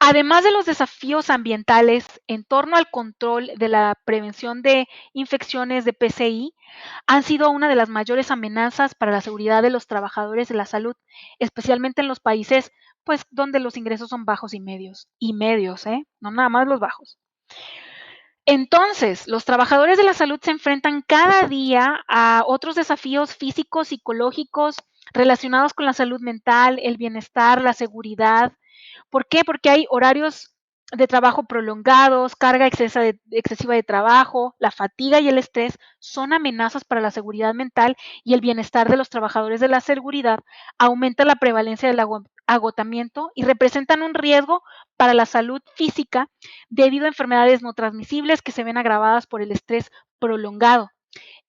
Además de los desafíos ambientales en torno al control de la prevención de infecciones de PCI, han sido una de las mayores amenazas para la seguridad de los trabajadores de la salud, especialmente en los países pues donde los ingresos son bajos y medios, no nada más los bajos. Entonces, los trabajadores de la salud se enfrentan cada día a otros desafíos físicos, psicológicos, relacionados con la salud mental, el bienestar, la seguridad. ¿Por qué? Porque hay horarios de trabajo prolongados, carga excesiva de trabajo, la fatiga y el estrés son amenazas para la seguridad mental y el bienestar de los trabajadores de la seguridad, aumenta la prevalencia del agotamiento y representan un riesgo para la salud física debido a enfermedades no transmisibles que se ven agravadas por el estrés prolongado.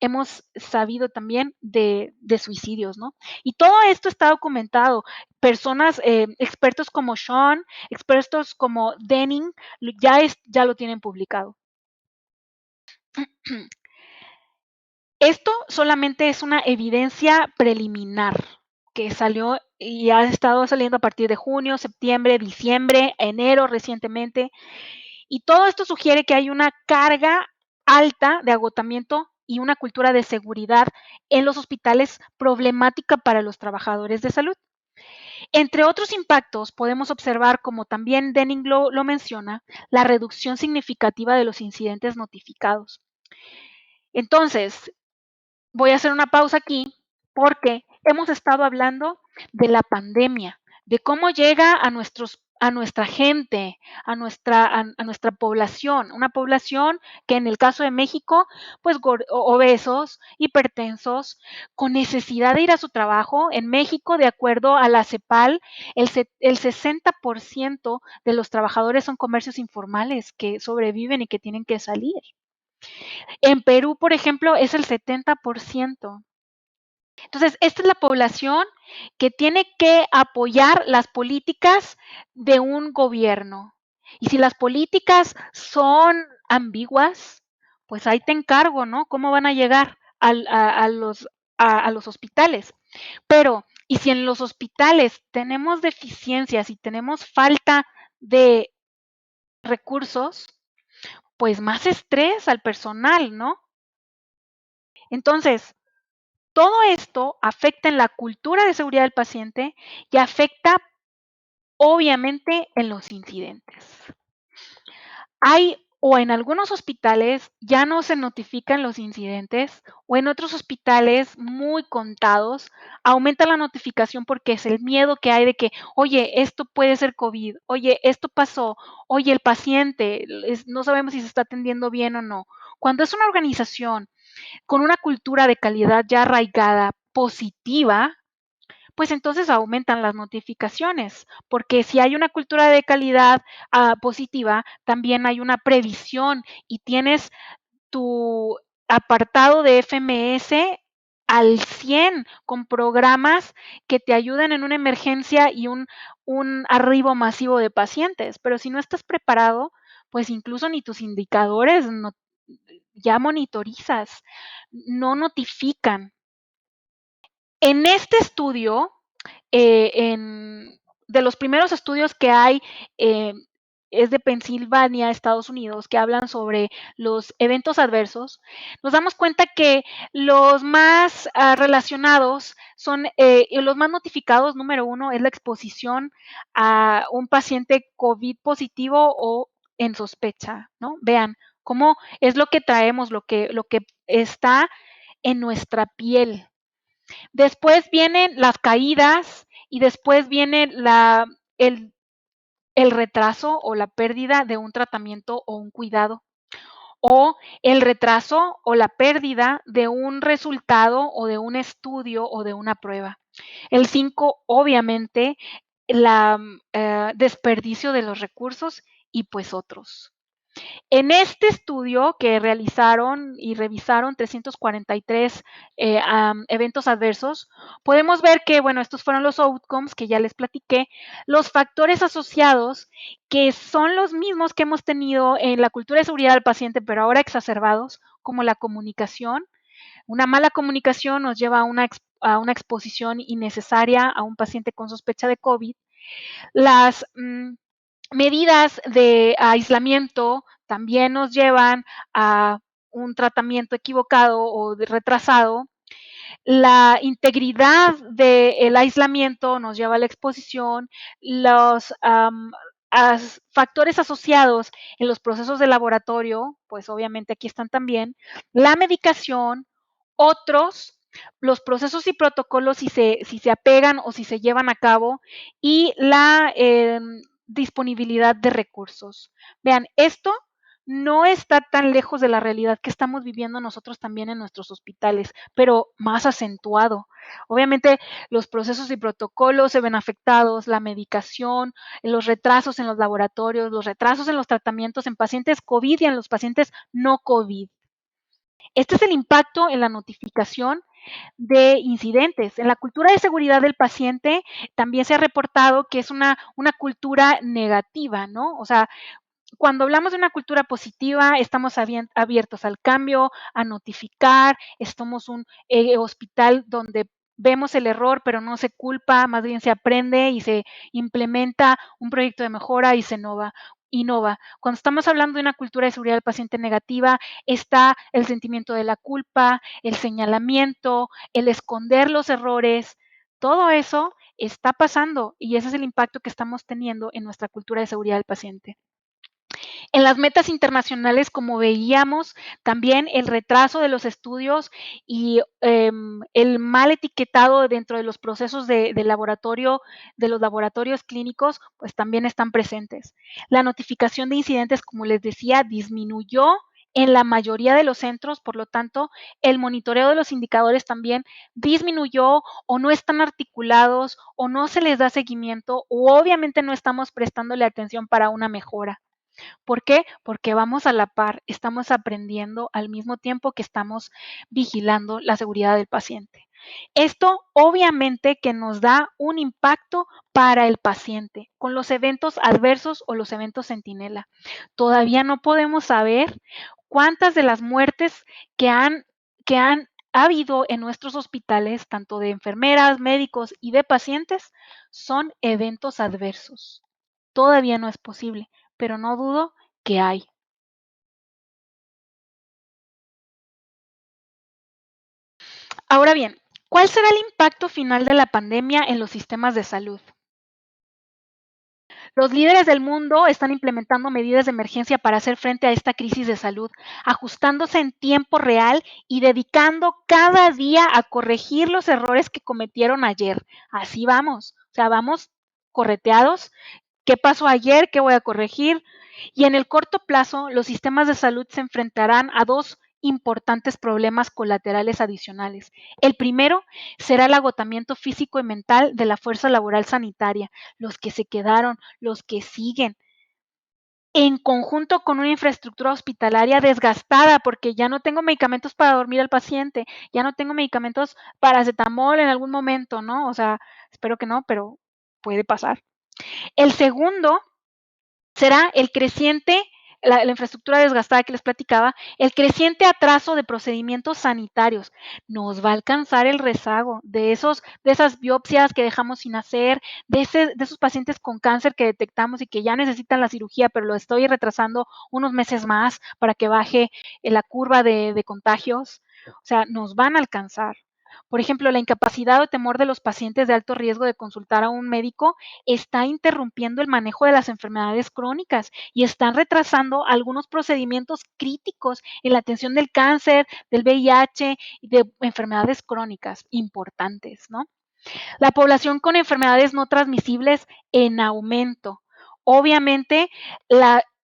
Hemos sabido también de suicidios, ¿no? Y todo esto está documentado. Personas, expertos como Sean, expertos como Denning, ya lo tienen publicado. Esto solamente es una evidencia preliminar que salió y ha estado saliendo a partir de junio, septiembre, diciembre, enero recientemente. Y todo esto sugiere que hay una carga alta de agotamiento y una cultura de seguridad en los hospitales problemática para los trabajadores de salud. Entre otros impactos, podemos observar, como también Denning lo menciona, la reducción significativa de los incidentes notificados. Entonces, voy a hacer una pausa aquí porque hemos estado hablando de la pandemia, de cómo llega a nuestra gente, a nuestra población, una población que en el caso de México, pues obesos, hipertensos, con necesidad de ir a su trabajo. En México, de acuerdo a la CEPAL, el 60% de los trabajadores son comercios informales que sobreviven y que tienen que salir. En Perú, por ejemplo, es el 70%. Entonces, esta es la población que tiene que apoyar las políticas de un gobierno. Y si las políticas son ambiguas, pues ahí te encargo, ¿no? ¿Cómo van a llegar a los hospitales? Pero, ¿y si en los hospitales tenemos deficiencias y tenemos falta de recursos? Pues más estrés al personal, ¿no? Entonces, todo esto afecta en la cultura de seguridad del paciente y afecta obviamente en los incidentes. Hay o en algunos hospitales ya no se notifican los incidentes o en otros hospitales muy contados aumenta la notificación porque es el miedo que hay de que, oye, esto puede ser COVID, oye, esto pasó, oye, el paciente, no sabemos si se está atendiendo bien o no. Cuando es una organización con una cultura de calidad ya arraigada, positiva, pues entonces aumentan las notificaciones, porque si hay una cultura de calidad positiva, también hay una previsión y tienes tu apartado de FMS al 100 con programas que te ayuden en una emergencia y un arribo masivo de pacientes. Pero si no estás preparado, pues incluso ni tus indicadores ya monitorizas, no notifican. En este estudio, de los primeros estudios que hay, eh, es de Pensilvania, Estados Unidos, que hablan sobre los eventos adversos, nos damos cuenta que los más relacionados son, y los más notificados, número uno, es la exposición a un paciente COVID positivo o en sospecha, ¿no? Vean cómo es lo que traemos, lo que está en nuestra piel. Después vienen las caídas y después viene el, el retraso o la pérdida de un tratamiento o un cuidado o el retraso o la pérdida de un resultado o de un estudio o de una prueba. El 5, obviamente, la desperdicio de los recursos y pues otros. En este estudio que realizaron y revisaron 343 eventos adversos, podemos ver que, bueno, estos fueron los outcomes que ya les platiqué, los factores asociados que son los mismos que hemos tenido en la cultura de seguridad del paciente, pero ahora exacerbados, como la comunicación. Una mala comunicación nos lleva a una exposición innecesaria a un paciente con sospecha de COVID. Las medidas de aislamiento también nos llevan a un tratamiento equivocado o retrasado. La integridad del aislamiento nos lleva a la exposición. Los factores asociados en los procesos de laboratorio, pues obviamente aquí están también. La medicación, otros, los procesos y protocolos si se apegan o si se llevan a cabo y la disponibilidad de recursos. Vean, esto no está tan lejos de la realidad que estamos viviendo nosotros también en nuestros hospitales, pero más acentuado. Obviamente los procesos y protocolos se ven afectados, la medicación, los retrasos en los laboratorios, los retrasos en los tratamientos en pacientes COVID y en los pacientes no COVID. Este es el impacto en la notificación de incidentes. En la cultura de seguridad del paciente también se ha reportado que es una cultura negativa, ¿no? O sea, cuando hablamos de una cultura positiva, estamos abiertos al cambio, a notificar, estamos un hospital donde vemos el error, pero no se culpa, más bien se aprende y se implementa un proyecto de mejora y se innova. Cuando estamos hablando de una cultura de seguridad del paciente negativa, está el sentimiento de la culpa, el señalamiento, el esconder los errores, todo eso está pasando y ese es el impacto que estamos teniendo en nuestra cultura de seguridad del paciente. En las metas internacionales, como veíamos, también el retraso de los estudios y el mal etiquetado dentro de los procesos de laboratorio, de los laboratorios clínicos, pues también están presentes. La notificación de incidentes, como les decía, disminuyó en la mayoría de los centros, por lo tanto, el monitoreo de los indicadores también disminuyó o no están articulados o no se les da seguimiento o obviamente no estamos prestándole atención para una mejora. ¿Por qué? Porque vamos a la par, estamos aprendiendo al mismo tiempo que estamos vigilando la seguridad del paciente. Esto obviamente que nos da un impacto para el paciente con los eventos adversos o los eventos centinela. Todavía no podemos saber cuántas de las muertes que han habido en nuestros hospitales, tanto de enfermeras, médicos y de pacientes, son eventos adversos. Todavía no es posible, pero no dudo que hay. Ahora bien, ¿cuál será el impacto final de la pandemia en los sistemas de salud? Los líderes del mundo están implementando medidas de emergencia para hacer frente a esta crisis de salud, ajustándose en tiempo real y dedicando cada día a corregir los errores que cometieron ayer. Así vamos, o sea, vamos correteados. ¿Qué pasó ayer? ¿Qué voy a corregir? Y en el corto plazo, los sistemas de salud se enfrentarán a dos importantes problemas colaterales adicionales. El primero será el agotamiento físico y mental de la fuerza laboral sanitaria, los que se quedaron, los que siguen, en conjunto con una infraestructura hospitalaria desgastada, porque ya no tengo medicamentos para dormir al paciente, ya no tengo medicamentos para paracetamol en algún momento, ¿no? O sea, espero que no, pero puede pasar. El segundo será el creciente, la infraestructura desgastada que les platicaba, el creciente atraso de procedimientos sanitarios. Nos va a alcanzar el rezago de esas biopsias que dejamos sin hacer, de esos pacientes con cáncer que detectamos y que ya necesitan la cirugía, pero lo estoy retrasando unos meses más para que baje la curva de contagios. O sea, nos van a alcanzar. Por ejemplo, la incapacidad o temor de los pacientes de alto riesgo de consultar a un médico está interrumpiendo el manejo de las enfermedades crónicas y están retrasando algunos procedimientos críticos en la atención del cáncer, del VIH y de enfermedades crónicas importantes, ¿no? La población con enfermedades no transmisibles en aumento. Obviamente,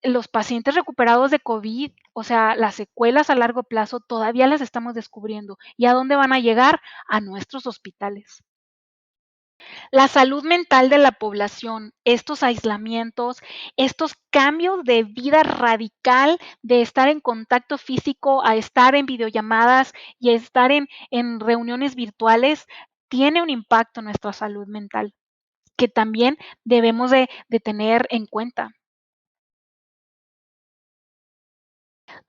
los pacientes recuperados de COVID, o sea, las secuelas a largo plazo todavía las estamos descubriendo. ¿Y a dónde van a llegar? A nuestros hospitales. La salud mental de la población, estos aislamientos, estos cambios de vida radical de estar en contacto físico a estar en videollamadas y a estar en reuniones virtuales, tiene un impacto en nuestra salud mental que también debemos de tener en cuenta.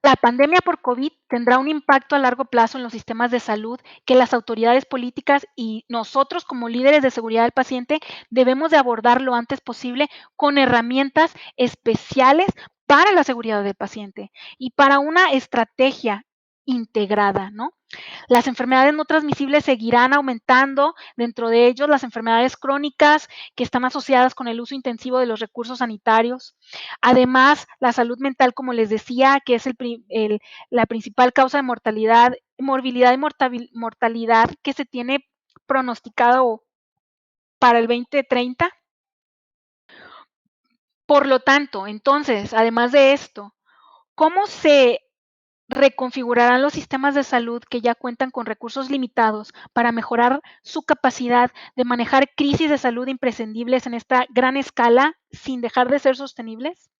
La pandemia por COVID tendrá un impacto a largo plazo en los sistemas de salud que las autoridades políticas y nosotros como líderes de seguridad del paciente debemos de abordar lo antes posible con herramientas especiales para la seguridad del paciente y para una estrategia integrada, ¿no? Las enfermedades no transmisibles seguirán aumentando, dentro de ellos las enfermedades crónicas que están asociadas con el uso intensivo de los recursos sanitarios. Además, la salud mental, como les decía, que es la principal causa de mortalidad, morbilidad y mortalidad que se tiene pronosticado para el 2030. Por lo tanto, entonces, además de esto, ¿cómo se reconfigurarán los sistemas de salud que ya cuentan con recursos limitados para mejorar su capacidad de manejar crisis de salud imprescindibles en esta gran escala sin dejar de ser sostenibles?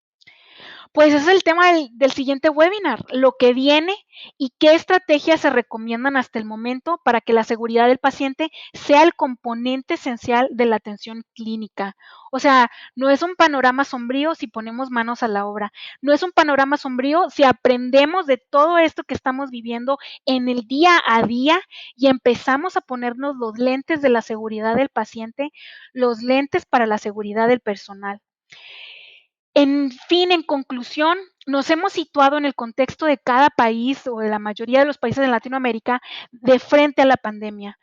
Pues ese es el tema del siguiente webinar, lo que viene y qué estrategias se recomiendan hasta el momento para que la seguridad del paciente sea el componente esencial de la atención clínica. O sea, no es un panorama sombrío si ponemos manos a la obra, no es un panorama sombrío si aprendemos de todo esto que estamos viviendo en el día a día y empezamos a ponernos los lentes de la seguridad del paciente, los lentes para la seguridad del personal. En fin, en conclusión, nos hemos situado en el contexto de cada país o de la mayoría de los países de Latinoamérica de frente a la pandemia.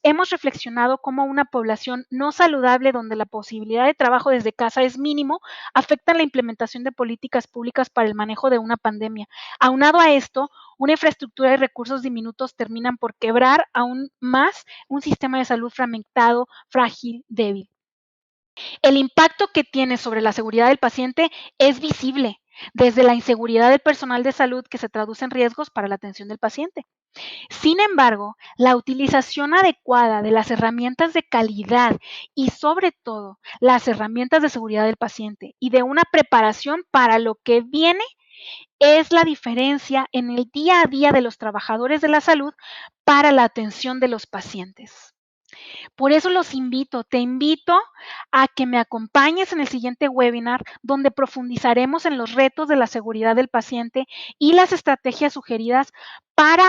Hemos reflexionado cómo una población no saludable donde la posibilidad de trabajo desde casa es mínimo afecta la implementación de políticas públicas para el manejo de una pandemia. Aunado a esto, una infraestructura y recursos diminutos terminan por quebrar aún más un sistema de salud fragmentado, frágil, débil. El impacto que tiene sobre la seguridad del paciente es visible, desde la inseguridad del personal de salud que se traduce en riesgos para la atención del paciente. Sin embargo, la utilización adecuada de las herramientas de calidad y sobre todo las herramientas de seguridad del paciente y de una preparación para lo que viene es la diferencia en el día a día de los trabajadores de la salud para la atención de los pacientes. Por eso te invito a que me acompañes en el siguiente webinar donde profundizaremos en los retos de la seguridad del paciente y las estrategias sugeridas para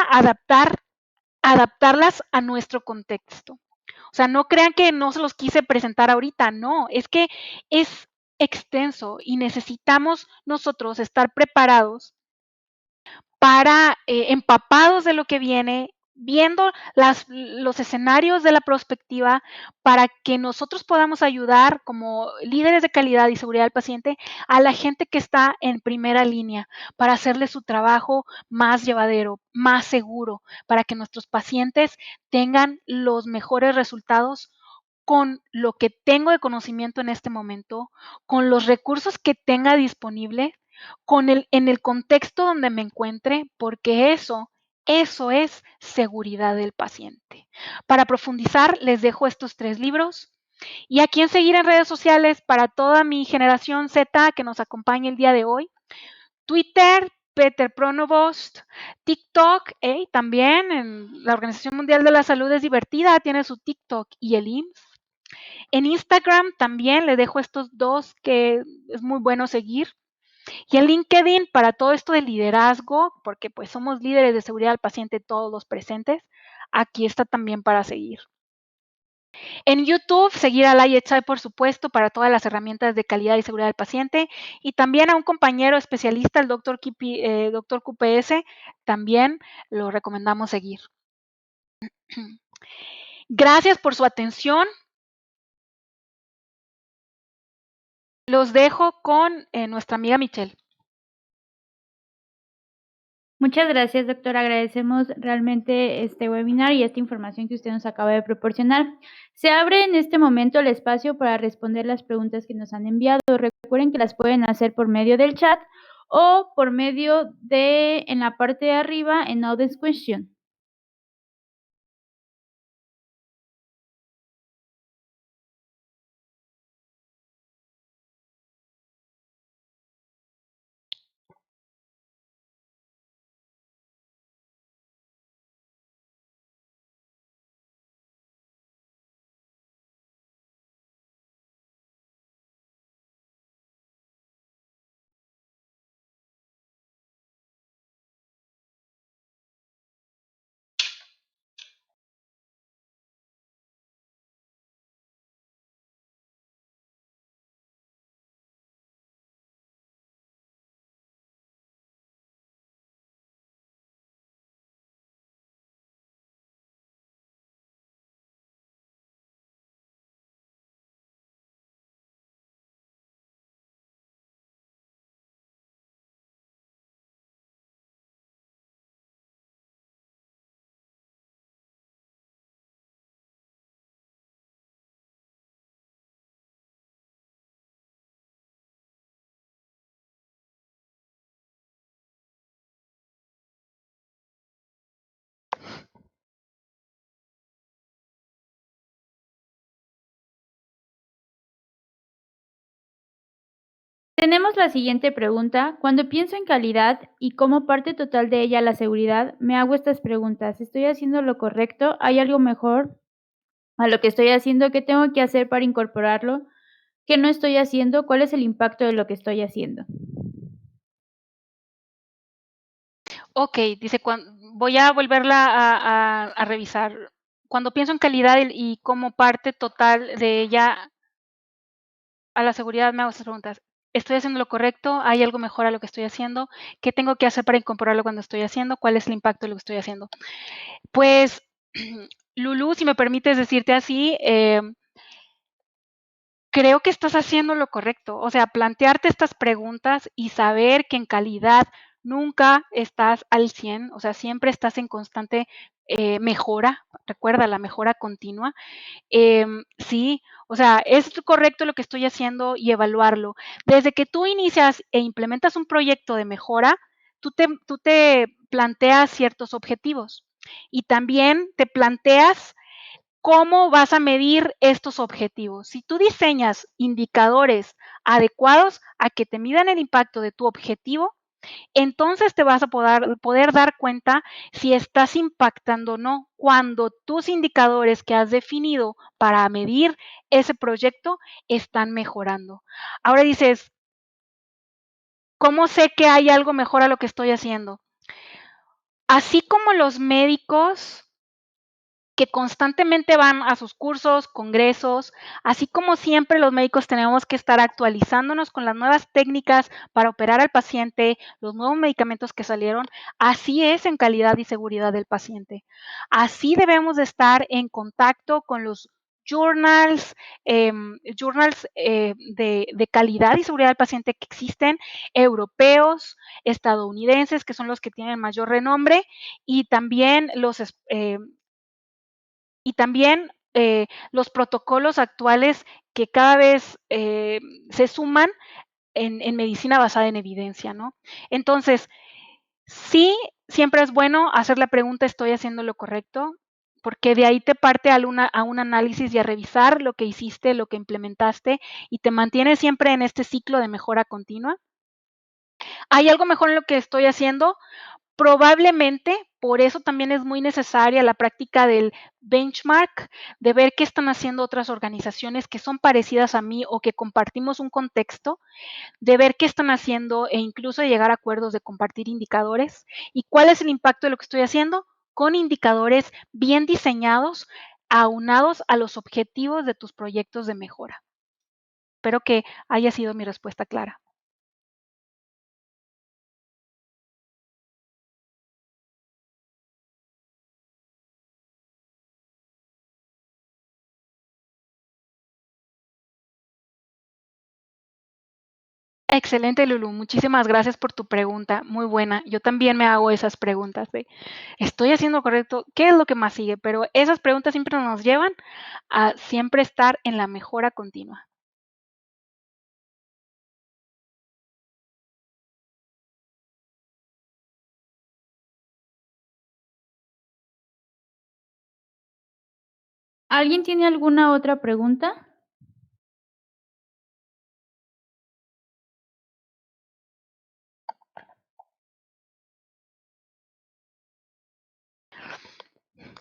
adaptarlas a nuestro contexto. O sea, no crean que no se los quise presentar ahorita, no, es que es extenso y necesitamos nosotros estar preparados para empapados de lo que viene viendo los escenarios de la prospectiva para que nosotros podamos ayudar como líderes de calidad y seguridad del paciente a la gente que está en primera línea para hacerle su trabajo más llevadero, más seguro, para que nuestros pacientes tengan los mejores resultados con lo que tengo de conocimiento en este momento, con los recursos que tenga disponible, en el contexto donde me encuentre, porque eso es seguridad del paciente. Para profundizar, les dejo estos 3 libros y a quién seguir en redes sociales para toda mi generación Z que nos acompaña el día de hoy. Twitter, Peter Pronovost, TikTok, también en la Organización Mundial de la Salud es divertida, tiene su TikTok y el IMSS. En Instagram también le dejo estos 2 que es muy bueno seguir. Y en LinkedIn, para todo esto de liderazgo, porque pues somos líderes de seguridad al paciente todos los presentes, aquí está también para seguir. En YouTube, seguir a Lai por supuesto, para todas las herramientas de calidad y seguridad del paciente. Y también a un compañero especialista, el doctor QPS, también lo recomendamos seguir. Gracias por su atención. Los dejo con nuestra amiga Michelle. Muchas gracias, doctor. Agradecemos realmente este webinar y esta información que usted nos acaba de proporcionar. Se abre en este momento el espacio para responder las preguntas que nos han enviado. Recuerden que las pueden hacer por medio del chat o por medio de en la parte de arriba en Audience Question. Tenemos la siguiente pregunta. Cuando pienso en calidad y como parte total de ella la seguridad, me hago estas preguntas. ¿Estoy haciendo lo correcto? ¿Hay algo mejor a lo que estoy haciendo? ¿Qué tengo que hacer para incorporarlo? ¿Qué no estoy haciendo? ¿Cuál es el impacto de lo que estoy haciendo? Ok, dice, voy a volverla a revisar. Cuando pienso en calidad y como parte total de ella a la seguridad, me hago estas preguntas. ¿Estoy haciendo lo correcto? ¿Hay algo mejor a lo que estoy haciendo? ¿Qué tengo que hacer para incorporarlo cuando estoy haciendo? ¿Cuál es el impacto de lo que estoy haciendo? Pues, Lulu, si me permites decirte así, creo que estás haciendo lo correcto. O sea, plantearte estas preguntas y saber que en calidad nunca estás al 100, o sea, siempre estás en constante mejora. Recuerda, la mejora continua. Sí, o sea, es correcto lo que estoy haciendo y evaluarlo. Desde que tú inicias e implementas un proyecto de mejora, tú te planteas ciertos objetivos y también te planteas cómo vas a medir estos objetivos. Si tú diseñas indicadores adecuados a que te midan el impacto de tu objetivo, entonces te vas a poder dar cuenta si estás impactando o no cuando tus indicadores que has definido para medir ese proyecto están mejorando. Ahora dices, ¿cómo sé que hay algo mejor a lo que estoy haciendo? Así como los médicos que constantemente van a sus cursos, congresos, así como siempre los médicos tenemos que estar actualizándonos con las nuevas técnicas para operar al paciente, los nuevos medicamentos que salieron, así es en calidad y seguridad del paciente. Así debemos de estar en contacto con los journals, de calidad y seguridad del paciente que existen, europeos, estadounidenses, que son los que tienen mayor renombre, y también los protocolos actuales que cada vez se suman en medicina basada en evidencia, ¿no? Entonces, sí, siempre es bueno hacer la pregunta, ¿estoy haciendo lo correcto? Porque de ahí te parte a un análisis y a revisar lo que hiciste, lo que implementaste y te mantiene siempre en este ciclo de mejora continua. ¿Hay algo mejor en lo que estoy haciendo? Probablemente, por eso también es muy necesaria la práctica del benchmark, de ver qué están haciendo otras organizaciones que son parecidas a mí o que compartimos un contexto, de ver qué están haciendo e incluso llegar a acuerdos de compartir indicadores. ¿Y cuál es el impacto de lo que estoy haciendo? Con indicadores bien diseñados, aunados a los objetivos de tus proyectos de mejora. Espero que haya sido mi respuesta clara. Excelente, Lulu. Muchísimas gracias por tu pregunta. Muy buena. Yo también me hago esas preguntas de, ¿estoy haciendo correcto? ¿Qué es lo que más sigue? Pero esas preguntas siempre nos llevan a siempre estar en la mejora continua. ¿Alguien tiene alguna otra pregunta?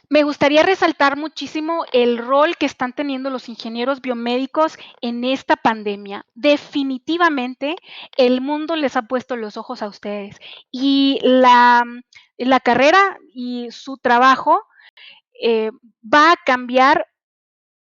Me gustaría resaltar muchísimo el rol que están teniendo los ingenieros biomédicos en esta pandemia. Definitivamente el mundo les ha puesto los ojos a ustedes y la carrera y su trabajo va a cambiar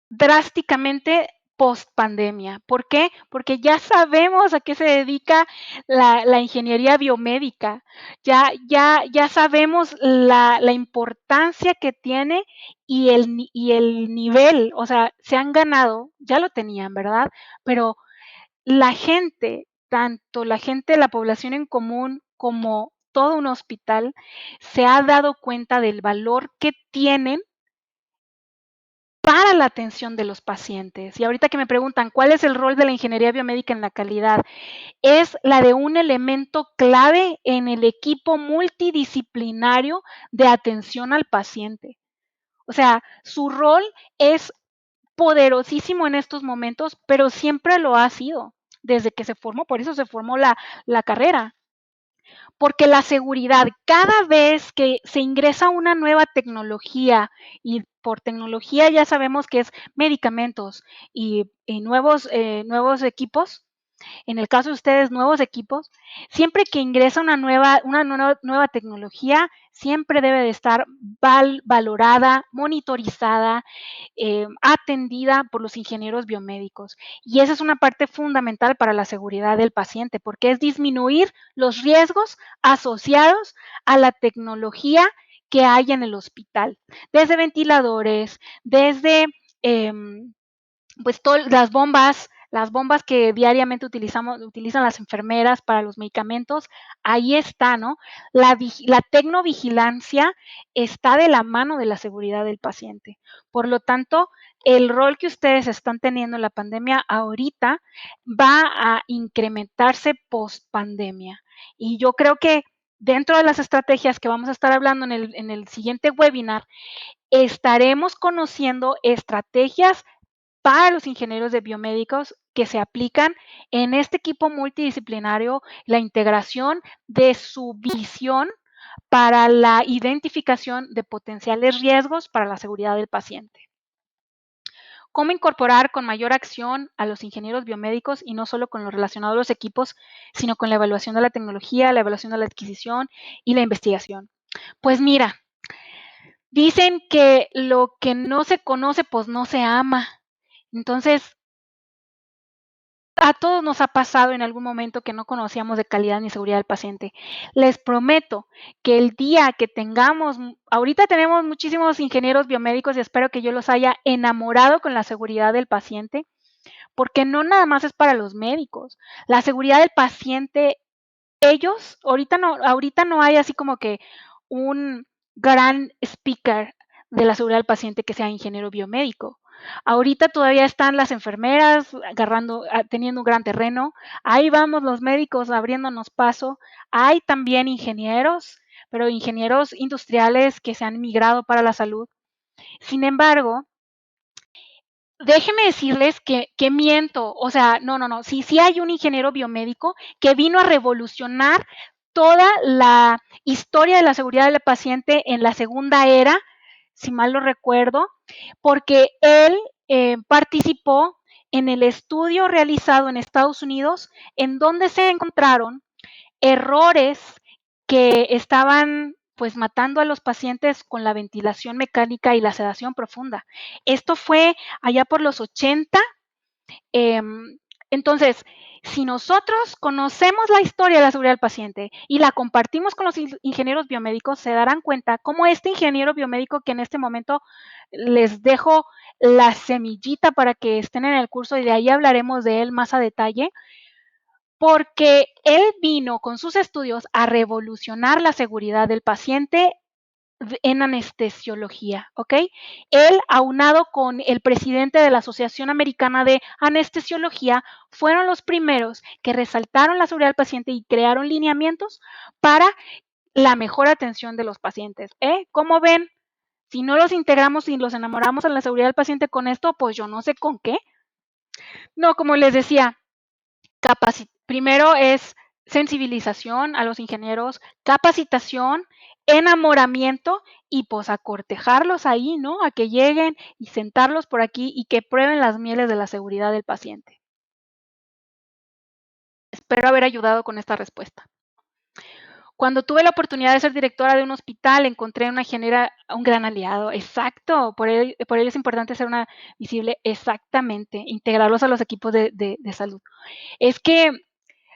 drásticamente post pandemia. ¿Por qué? Porque ya sabemos a qué se dedica la ingeniería biomédica, ya sabemos la importancia que tiene y el nivel, o sea, se han ganado, ya lo tenían, ¿verdad? Pero la gente, tanto la gente de la población en común como todo un hospital, se ha dado cuenta del valor que tienen para la atención de los pacientes. Y ahorita que me preguntan, ¿cuál es el rol de la ingeniería biomédica en la calidad? Es la de un elemento clave en el equipo multidisciplinario de atención al paciente. O sea, su rol es poderosísimo en estos momentos, pero siempre lo ha sido desde que se formó, por eso se formó la carrera. Porque la seguridad, cada vez que se ingresa una nueva tecnología, y por tecnología ya sabemos que es medicamentos y nuevos equipos, en el caso de ustedes, nuevos equipos, siempre que ingresa una nueva tecnología, siempre debe de estar valorada, monitorizada, atendida por los ingenieros biomédicos. Y esa es una parte fundamental para la seguridad del paciente, porque es disminuir los riesgos asociados a la tecnología que hay en el hospital, desde ventiladores, desde pues todas las bombas que diariamente utilizan las enfermeras para los medicamentos, ahí está, ¿no? La tecnovigilancia está de la mano de la seguridad del paciente. Por lo tanto, el rol que ustedes están teniendo en la pandemia ahorita va a incrementarse post pandemia. Y yo creo que dentro de las estrategias que vamos a estar hablando en el siguiente webinar, estaremos conociendo estrategias para los ingenieros de biomédicos que se aplican en este equipo multidisciplinario, la integración de su visión para la identificación de potenciales riesgos para la seguridad del paciente. Cómo incorporar con mayor acción a los ingenieros biomédicos y no solo con lo relacionado a los equipos, sino con la evaluación de la tecnología, la evaluación de la adquisición y la investigación. Pues mira, Dicen que lo que no se conoce, pues no se ama. Entonces, a todos nos ha pasado en algún momento que no conocíamos de calidad ni seguridad del paciente. Les prometo que el día que tengamos, ahorita tenemos muchísimos ingenieros biomédicos y espero que yo los haya enamorado con la seguridad del paciente, porque no nada más es para los médicos. La seguridad del paciente, ellos, ahorita no hay así como que un gran speaker de la seguridad del paciente que sea ingeniero biomédico. Ahorita todavía están las enfermeras teniendo un gran terreno. Ahí vamos los médicos abriéndonos paso. Hay también ingenieros, pero ingenieros industriales que se han migrado para la salud. Sin embargo, déjenme decirles que miento. O sea, no. Sí hay un ingeniero biomédico que vino a revolucionar toda la historia de la seguridad del paciente en la segunda era, si mal no recuerdo, porque él participó en el estudio realizado en Estados Unidos, en donde se encontraron errores que estaban pues matando a los pacientes con la ventilación mecánica y la sedación profunda. Esto fue allá por los 80. Entonces, si nosotros conocemos la historia de la seguridad del paciente y la compartimos con los ingenieros biomédicos, se darán cuenta cómo este ingeniero biomédico, que en este momento les dejo la semillita para que estén en el curso y de ahí hablaremos de él más a detalle, porque él vino con sus estudios a revolucionar la seguridad del paciente en anestesiología, ¿ok? Él, aunado con el presidente de la Asociación Americana de Anestesiología, fueron los primeros que resaltaron la seguridad del paciente y crearon lineamientos para la mejor atención de los pacientes. ¿Cómo ven? Si no los integramos y los enamoramos en la seguridad del paciente con esto, pues yo no sé con qué. No, como les decía, primero es sensibilización a los ingenieros, capacitación, enamoramiento y pues a cortejarlos ahí, ¿no? A que lleguen y sentarlos por aquí y que prueben las mieles de la seguridad del paciente. Espero haber ayudado con esta respuesta. Cuando tuve la oportunidad de ser directora de un hospital, encontré en una ingeniera un gran aliado. Exacto, por ello es importante ser una visible, exactamente, integrarlos a los equipos de salud. Es que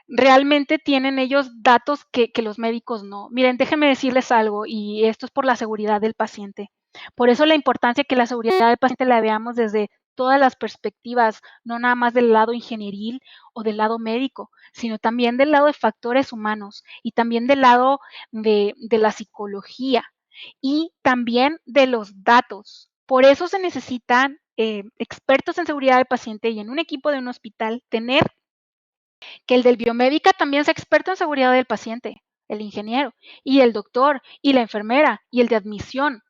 realmente tienen ellos datos que los médicos no. Miren, déjenme decirles algo, y esto es por la seguridad del paciente. Por eso la importancia que la seguridad del paciente la veamos desde todas las perspectivas, no nada más del lado ingenieril o del lado médico, sino también del lado de factores humanos y también del lado de la psicología y también de los datos. Por eso se necesitan expertos en seguridad del paciente y en un equipo de un hospital tener que el del biomédica también sea experto en seguridad del paciente, el ingeniero, y el doctor, y la enfermera, y el de admisión,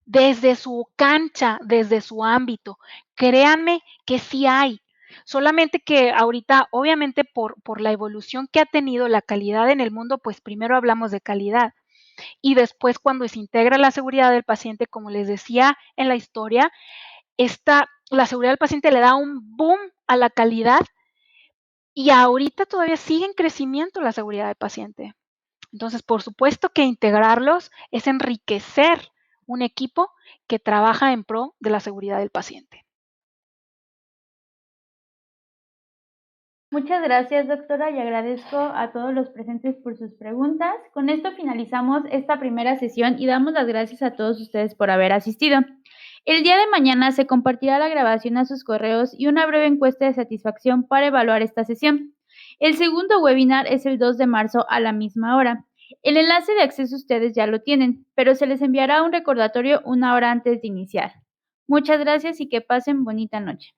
desde su cancha, desde su ámbito. Créanme que sí hay. Solamente que ahorita, obviamente, por la evolución que ha tenido la calidad en el mundo, pues primero hablamos de calidad. Y después, cuando se integra la seguridad del paciente, como les decía en la historia, la seguridad del paciente le da un boom a la calidad y ahorita todavía sigue en crecimiento la seguridad del paciente. Entonces, por supuesto que integrarlos es enriquecer un equipo que trabaja en pro de la seguridad del paciente. Muchas gracias, doctora, y agradezco a todos los presentes por sus preguntas. Con esto finalizamos esta primera sesión y damos las gracias a todos ustedes por haber asistido. El día de mañana se compartirá la grabación a sus correos y una breve encuesta de satisfacción para evaluar esta sesión. El segundo webinar es el 2 de marzo a la misma hora. El enlace de acceso ustedes ya lo tienen, pero se les enviará un recordatorio una hora antes de iniciar. Muchas gracias y que pasen bonita noche.